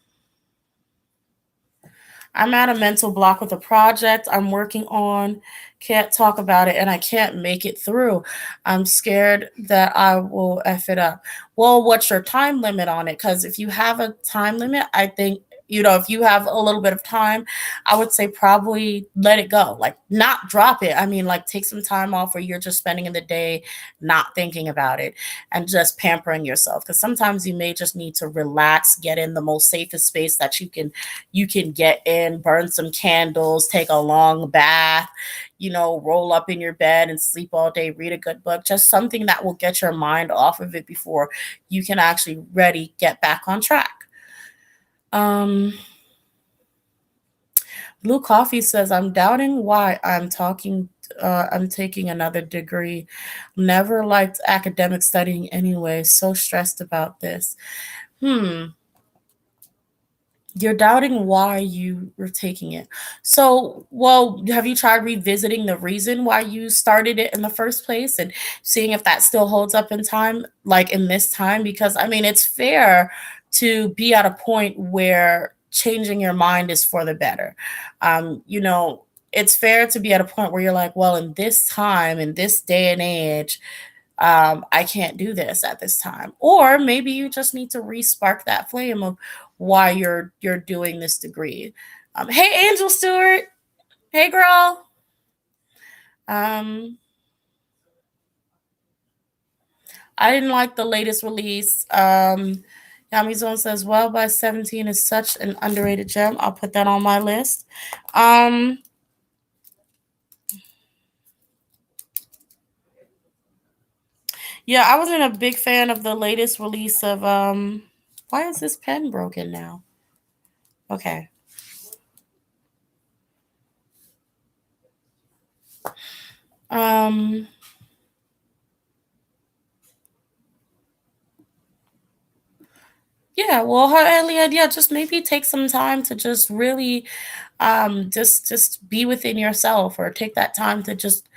I'm at a mental block with a project I'm working on. Can't talk about it and I can't make it through. I'm scared that I will F it up. Well, what's your time limit on it? Because if you have a time limit, I think, if you have a little bit of time, I would say probably let it go. Like, not drop it. I mean, like, take some time off where you're just spending in the day not thinking about it and just pampering yourself. Because sometimes you may just need to relax, get in the most safest space that you can get in, burn some candles, take a long bath, roll up in your bed and sleep all day, read a good book, just something that will get your mind off of it before you can actually ready get back on track. Um, Blue Coffee says, I'm doubting why I'm taking another degree. Never liked academic studying anyway. So stressed about this. Hmm. You're doubting why you were taking it. So, well, have you tried revisiting the reason why you started it in the first place and seeing if that still holds up in time, like in this time? Because I mean, it's fair to be at a point where changing your mind is for the better. It's fair to be at a point where you're like, well, in this time, in this day and age, I can't do this at this time. Or maybe you just need to respark that flame of why you're doing this degree. Hey, Angel Stewart. Hey, girl. Um, I didn't like the latest release. Yami Zone says, "Well, by 17 is such an underrated gem. I'll put that on my list." Um, yeah, I wasn't a big fan of the latest release of Why is this pen broken now? Okay. Um, Yeah, well, Elliot, yeah, just maybe take some time to just really, just be within yourself, or take that time to just,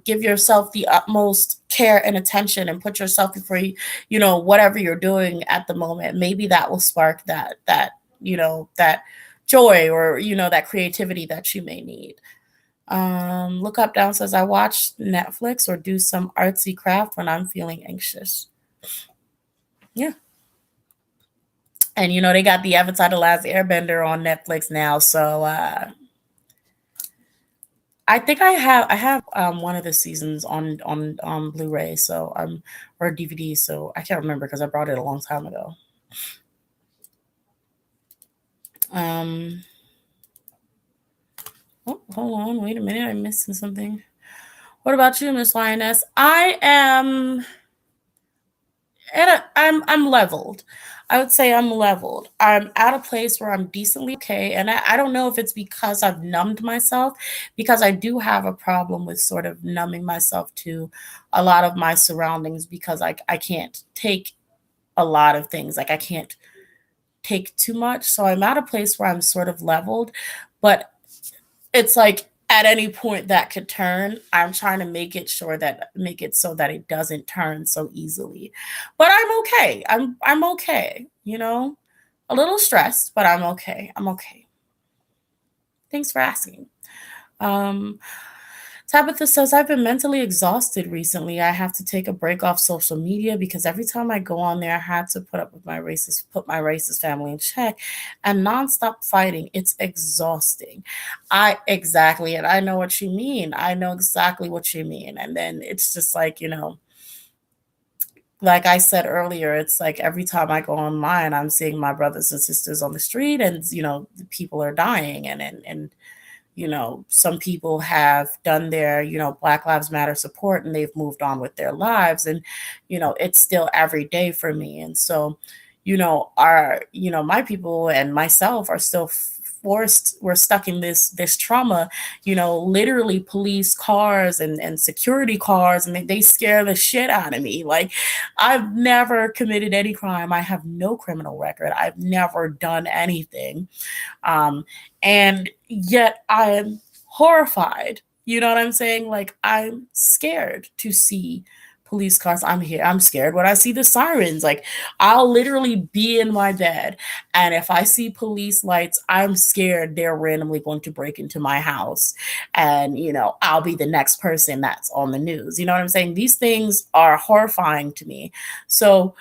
give yourself the utmost care and attention, and put yourself before whatever you're doing at the moment. Maybe that will spark that joy, or that creativity that you may need. Look Up Down says, I watch Netflix or do some artsy craft when I'm feeling anxious. Yeah. And they got the Avatar: The Last Airbender on Netflix now, so I think I have one of the seasons on Blu-ray, so or DVD, so I can't remember because I brought it a long time ago. Um, oh, hold on, wait a minute, I'm missing something. What about you, Miss Lioness? I am I'm leveled. I would say I'm leveled. I'm at a place where I'm decently okay, and I don't know if it's because I've numbed myself, because I do have a problem with sort of numbing myself to a lot of my surroundings, because I can't take a lot of things. Like I can't take too much. So I'm at a place where I'm sort of leveled, but it's like at any point that could turn. I'm trying to make it so that it doesn't turn so easily. But I'm okay. I'm okay, A little stressed, but I'm okay. I'm okay. Thanks for asking. Um Tabitha says, I've been mentally exhausted recently. I have to take a break off social media because every time I go on there, I had to put my racist family in check and nonstop fighting. It's exhausting. Exactly. And I know what you mean. I know exactly what you mean. And then it's just like, like I said earlier, it's like every time I go online, I'm seeing my brothers and sisters on the street, and, people are dying, and some people have done their, Black Lives Matter support, and they've moved on with their lives. And, it's still every day for me. And so, my people and myself are still forced, we're stuck in this trauma. Literally police cars and security cars, and they scare the shit out of me. Like, I've never committed any crime. I have no criminal record. I've never done anything. Um, and yet I'm horrified. You know what I'm saying? Like, I'm scared to see police cars. I'm scared when I see the sirens. Like, I'll literally be in my bed, and if I see police lights, I'm scared they're randomly going to break into my house, and I'll be the next person that's on the news. You know what I'm saying? These things are horrifying to me. So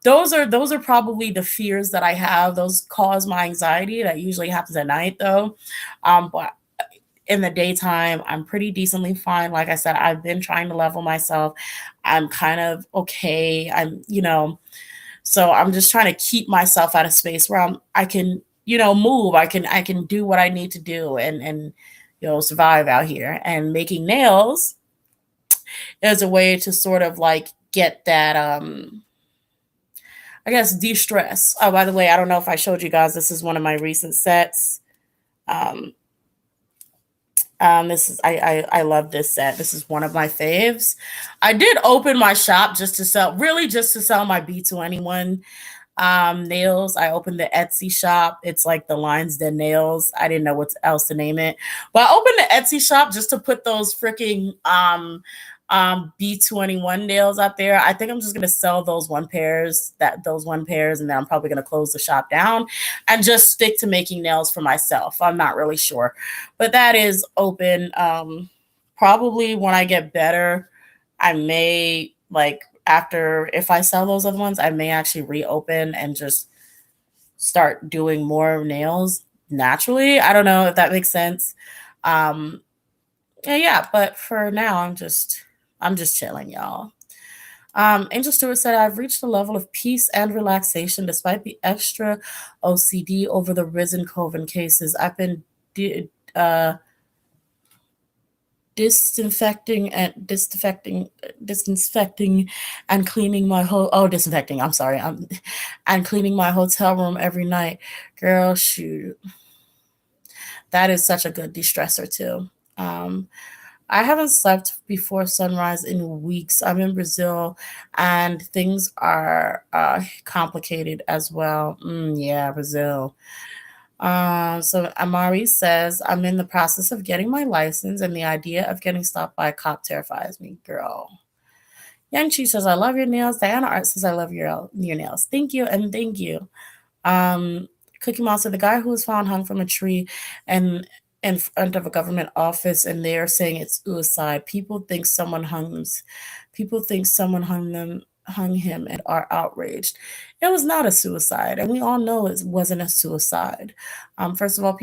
those are probably the fears that I have. Those cause my anxiety. That usually happens at night, though. But in the daytime, I'm pretty decently fine. Like I said, I've been trying to level myself. I'm kind of okay. So I'm just trying to keep myself at a space where I can, move. I can do what I need to do, and survive out here. And making nails is a way to sort of like get that I guess de-stress. Oh, by the way, I don't know if I showed you guys. This is one of my recent sets. Um, this is I love this set. This is one of my faves. I did open my shop just to sell my B2anyone nails. I opened the Etsy shop. It's like the Lion's Den nails. I didn't know what else to name it, but I opened the Etsy shop just to put those freaking B2anyone nails out there. I think I'm just gonna sell those one pairs, and then I'm probably gonna close the shop down and just stick to making nails for myself. I'm not really sure, but that is open. Probably when I get better, I may, like, after, if I sell those other ones, I may actually reopen and just start doing more nails naturally. I don't know if that makes sense. Um, yeah, but for now, I'm just chilling, y'all. Angel Stewart said, I've reached a level of peace and relaxation despite the extra OCD over the risen COVID cases. I've been uh, disinfecting and cleaning my disinfecting. I'm sorry. And cleaning my hotel room every night. Girl, shoot. That is such a good de-stressor too. I haven't slept before sunrise in weeks. I'm in Brazil, and things are complicated as well. Yeah, Brazil. So Amari says, I'm in the process of getting my license, and the idea of getting stopped by a cop terrifies me, girl. Young Chi says, I love your nails. Diana Art says, I love your nails. Thank you, and thank you. Um, Cookie Monster, the guy who was found hung from a tree and in front of a government office, and they're saying it's suicide. People think someone hung them. hung him and are outraged. It was not a suicide, and we all know it wasn't a suicide. First of all,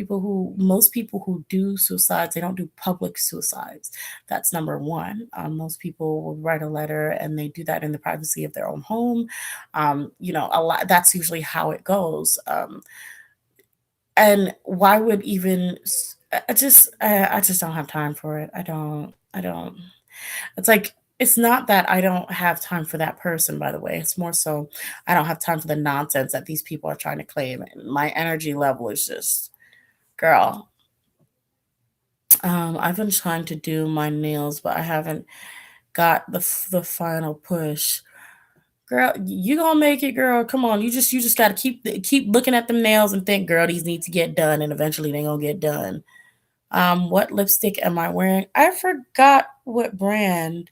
most people who do suicides, they don't do public suicides. That's number one. Most people will write a letter and they do that in the privacy of their own home. A lot. That's usually how it goes. And why would even I just don't have time for it. I don't. It's like it's not that I don't have time for that person, by the way. It's more so I don't have time for the nonsense that these people are trying to claim. And my energy level is just, girl. I've been trying to do my nails, but I haven't got the final push. Girl, you gonna make it, girl. Come on, you just gotta keep looking at the nails and think, girl, these need to get done, and eventually they gonna get done. What lipstick am I wearing? I forgot what brand,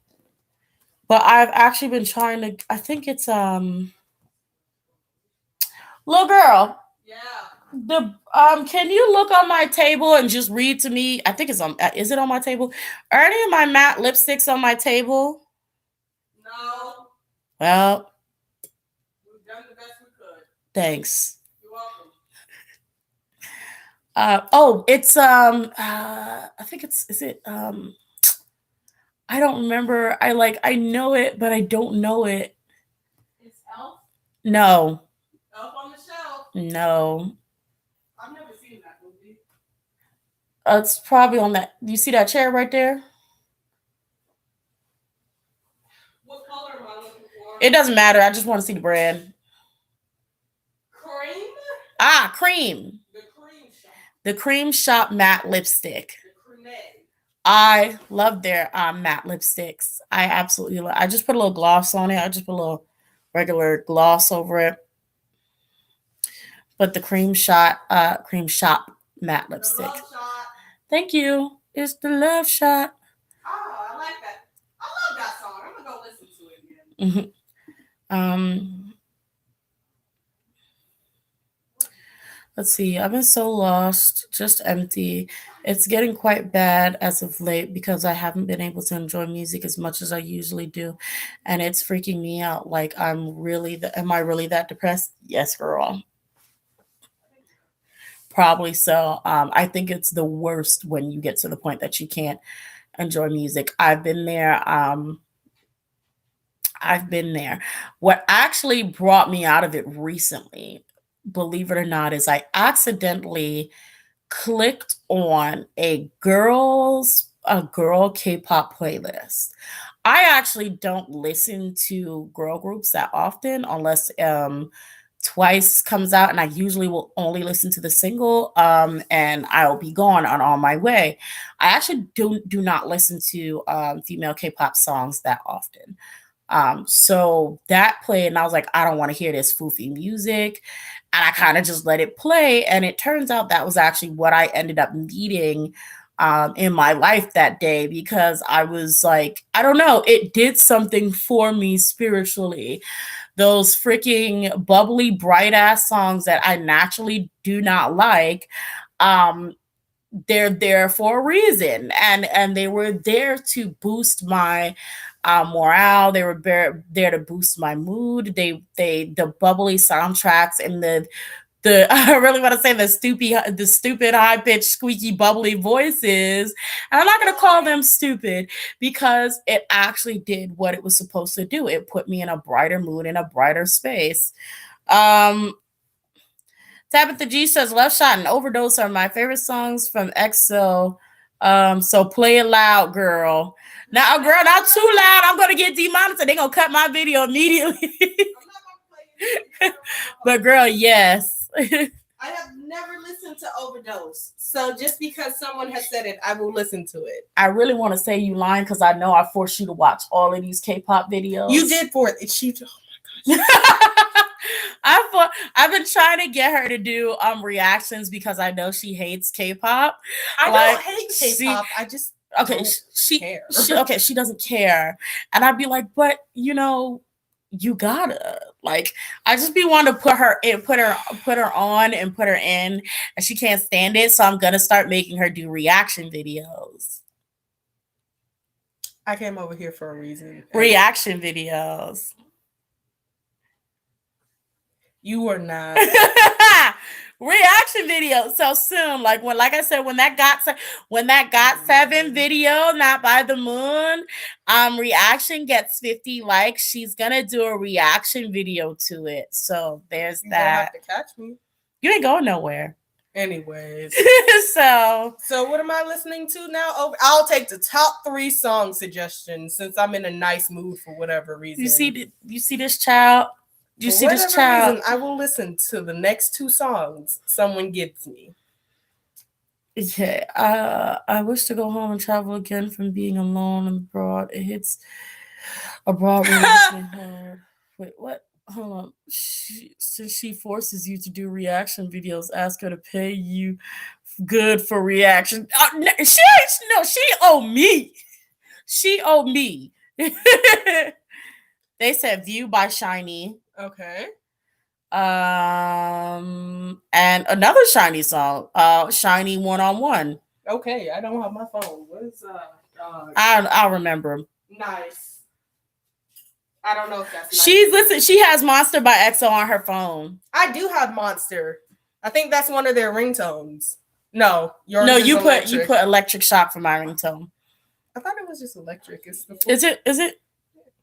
but I've actually been trying to. I think it's little girl. Yeah. The can you look on my table and just read to me? I think it's on. Is it on my table? Are any of my matte lipsticks on my table? No. Well, We've done the best we could. thanks. You're welcome. It's I think it's is it I don't remember. I know it, but I don't know it. It's Elf. No, Elf on the Shelf. no. I've never seen that movie. It's probably on that. You see that chair right there? What color am I looking for? It doesn't matter. I just want to see the brand. Cream? Ah, cream. The Cream Shop. The Cream Shop matte lipstick. The Creme. I love their matte lipsticks. I absolutely love. I just put a little gloss on it. I just put a little regular gloss over it. But the Cream Shop matte The lipstick. Love Shot. Thank you. It's the love shot. Oh, I like that. I love that song. I'm gonna go listen to it again. Um, let's see. I've been so lost, just empty. It's getting quite bad as of late because I haven't been able to enjoy music as much as I usually do, and it's freaking me out. Like am I really that depressed? Yes, girl. Probably so. I think it's the worst when you get to the point that you can't enjoy music. I've been there. I've been there. What actually brought me out of it recently, believe it or not, is I accidentally clicked on a girl K-pop playlist. I actually don't listen to girl groups that often unless Twice comes out, and I usually will only listen to the single, and I'll be gone on my way. I actually do not listen to female K-pop songs that often. So that played, and I was like, I don't want to hear this foofy music. And I kind of just let it play. And it turns out that was actually what I ended up needing in my life that day because I was like, I don't know, it did something for me spiritually. Those freaking bubbly, bright ass songs that I naturally do not like. Um, they're there for a reason, and they were there to boost my morale. They were there to boost my mood. The bubbly soundtracks and the I really want to say the stupid high pitched squeaky bubbly voices. And I'm not going to call them stupid because it actually did what it was supposed to do. It put me in a brighter mood, in a brighter space. Um, Tabitha G says Love Shot and Overdose are my favorite songs from EXO. So play it loud, girl. Now, girl, not too loud. I'm gonna get demonetized. They're gonna cut my video immediately. I'm not gonna play it. But girl, yes. I have never listened to Overdose. So just because someone has said it, I will listen to it. I really want to say you lying because I know I forced you to watch all of these K-pop videos. You did for it. She I've been trying to get her to do reactions because I know she hates K-pop. I Like, don't hate K-pop. I just Okay, don't care. She doesn't care, and I'd be like, but you gotta like. I just be wanting to put her on and put her in, and she can't stand it. So I'm gonna start making her do reaction videos. I came over here for a reason. Reaction videos. You were not. Reaction video so soon. Like I said, when that got 7 video, Not by the Moon, reaction gets 50 likes. She's gonna do a reaction video to it. So there's You don't that. have to catch me. You ain't going nowhere. Anyways. So what am I listening to now? Oh, I'll take the top 3 song suggestions since I'm in a nice mood for whatever reason. you see this child? You For see this whatever child? reason, I will listen to the next 2 songs someone gives me. Yeah, I wish to go home and travel again from being alone and abroad. It hits abroad really hits me hard. Wait, what? Hold on. Since she forces you to do reaction videos, ask her to pay you good for reaction. She owe me. She owe me. They said View by SHINee. Okay. And another SHINee song, SHINee One on One. Okay, I don't have my phone. What is I'll remember. Nice. I don't know if that's nice. She has Monster by EXO on her phone. I do have Monster. I think that's one of their ringtones. No, you put Electric Shock for my ringtone. I thought it was just electric. Is it?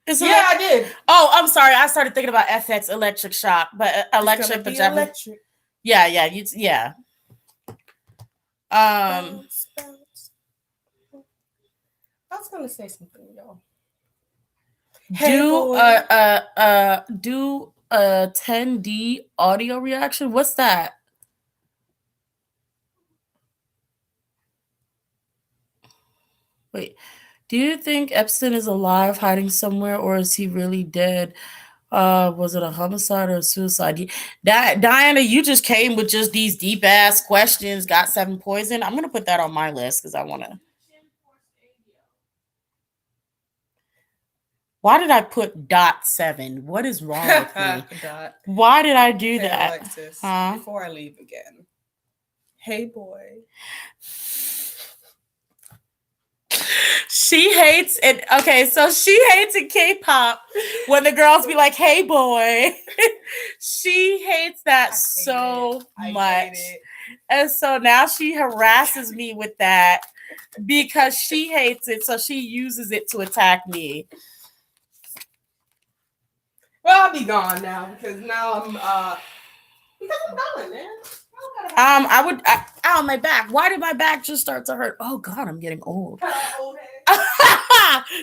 Yeah, I did. Oh, I'm sorry. I started thinking about FX Electric Shock, but Electric the Japanese. Yeah. Bounce. I was gonna say something, y'all. Do a 10D audio reaction. What's that? Wait. Do you think Epstein is alive, hiding somewhere, or is he really dead? Was it a homicide or a suicide? Diana, you just came with just these deep ass questions. Got 7 poison. I'm gonna put that on my list because I want to. Why did I put .7? What is wrong with me? Why did I do that? Alexis, before I leave again. Hey, boy. She hates it. Okay, so she hates in K-pop when the girls be like, "Hey, boy." She hates that so much. And so now she harasses me with that because she hates it. So she uses it to attack me. Well, I'll be gone now because now I'm done, man. Ow, my back. Why did my back just start to hurt? Oh God, I'm getting old.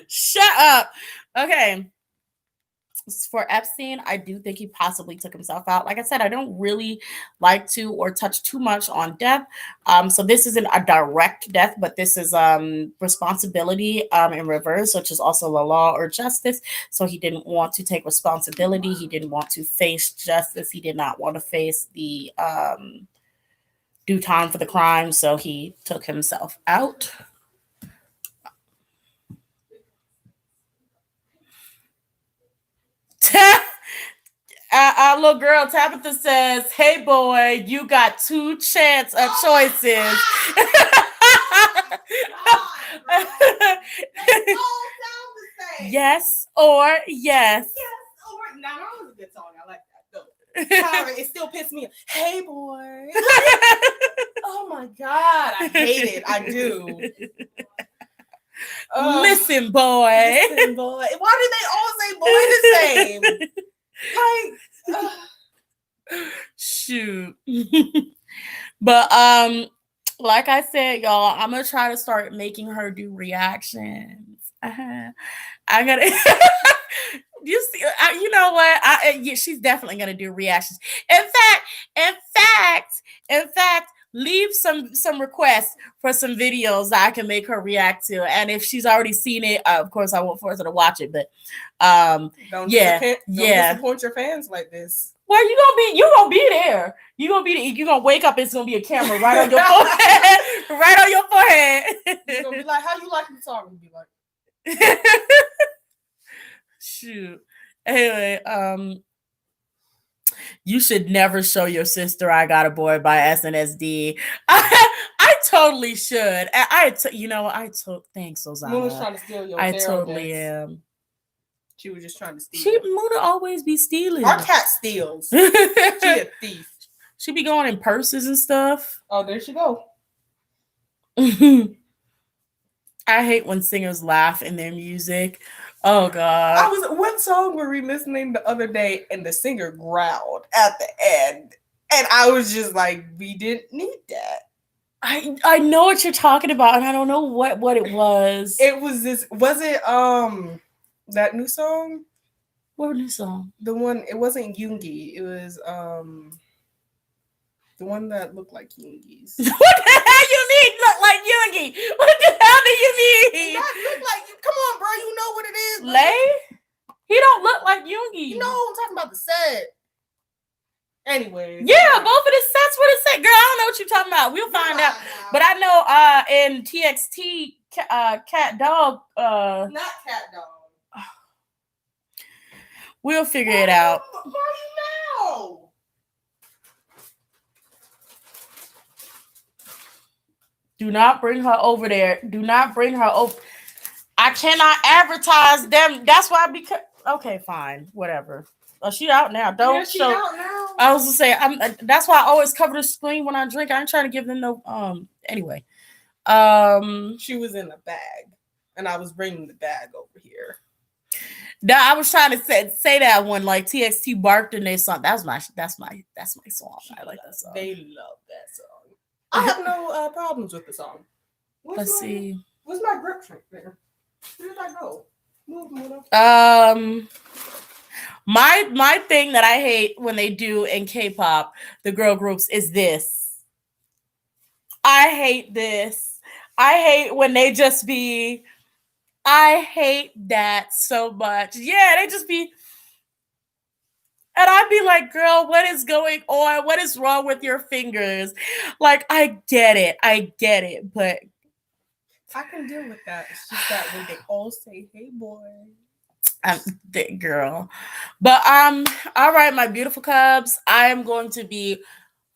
Shut up. Okay. For Epstein, I do think he possibly took himself out. Like I said, I don't really like to or touch too much on death. So this isn't a direct death, but this is responsibility in reverse, which is also the law or justice. So he didn't want to take responsibility. He didn't want to face justice. He did not want to face the due time for the crime. So he took himself out. Little girl Tabitha says, "Hey boy, you got 2 choices." Yes or yes. Now that was a good song. I like that though. However, it still pissed me off. Hey boy. Oh my God, I hate it. I do. Listen, boy. Listen, boy. Why did they all say boy the same? Shoot. But like I said, y'all, I'm gonna try to start making her do reactions. I gotta you see, you know what? She's definitely gonna do reactions. In fact, leave some requests for some videos that I can make her react to. And if she's already seen it, of course I won't force her to watch it. But don't disappoint your fans like this. Well, you gonna be there. You gonna wake up. It's gonna be a camera right on your forehead, right on your forehead. You're gonna be like, "How you like the song?" And be like, "Shoot." Anyway, you should never show your sister "I Got a Boy" by SNSD. I totally should. Thanks, Ozana. Moon's trying to steal your I totally am. She was just trying to steal. She Muna always be stealing. Our cat steals. She a thief. She be going in purses and stuff. Oh, there she go. I hate when singers laugh in their music. Oh God. What song were we listening the other day and the singer growled at the end? And I was just like, we didn't need that. I know what you're talking about, and I don't know what it was. It was this. Was it that new song? What new song? The one. It wasn't Yoongi. It was the one that looked like Yoongi's. What the hell you mean? Look like Yoongi? What the hell do you mean? That look like you. Come on, bro. You know what it is. Lay? He don't look like Yoongi. You know I'm talking about the set. Anyways. Yeah, both of the sets were the set. Girl, I don't know what you're talking about. We'll find out. But I know in TXT, Cat Dog. Not Cat Dog. We'll figure it out. Why you know? Do not bring her over there. Do not bring her over. I cannot advertise them. That's why okay, fine. Whatever. Oh, she out now. Don't she show. out now. I was gonna say that's why I always cover the screen when I drink. I ain't trying to give them no anyway. She was in a bag and I was bringing the bag over here. I was trying to say that one like TXT barked in their song. That's my song. I like that song. They love that song. I have no problems with the song. Let's see. Where's my grip trick there? Where did I go? Move. My thing that I hate when they do in K-pop, the girl groups, is this. I hate this. I hate when they just be. I hate that so much. Yeah, they just be. And I'd be like, girl, what is going on? What is wrong with your fingers? Like, I get it, but I can deal with that. It's just that when they all say, hey, boy. Girl. But all right, my beautiful cubs, I am going to be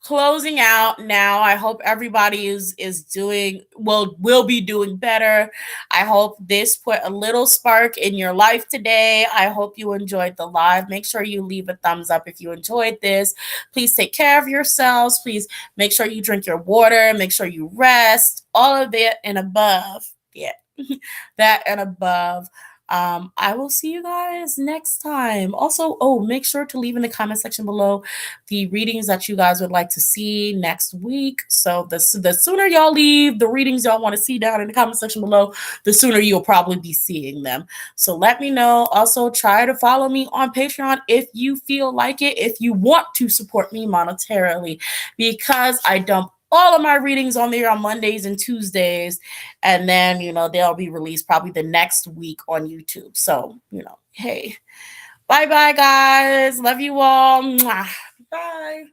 closing out now. I hope everybody is doing will be doing better. I hope this put a little spark in your life today. I hope you enjoyed the live. Make sure you leave a thumbs up if you enjoyed this. Please take care of yourselves. Please make sure you drink your water. Make sure you rest. All of that and above. Yeah. That and above. I will see you guys next time. Also, make sure to leave in the comment section below the readings that you guys would like to see next week. So the sooner y'all leave the readings y'all want to see down in the comment section below, the sooner you'll probably be seeing them. So let me know. Also, try to follow me on Patreon if you feel like it, if you want to support me monetarily, because I dump all of my readings on there on Mondays and Tuesdays. And then, they'll be released probably the next week on YouTube. So, hey, bye-bye, guys. Love you all. Mwah. Bye.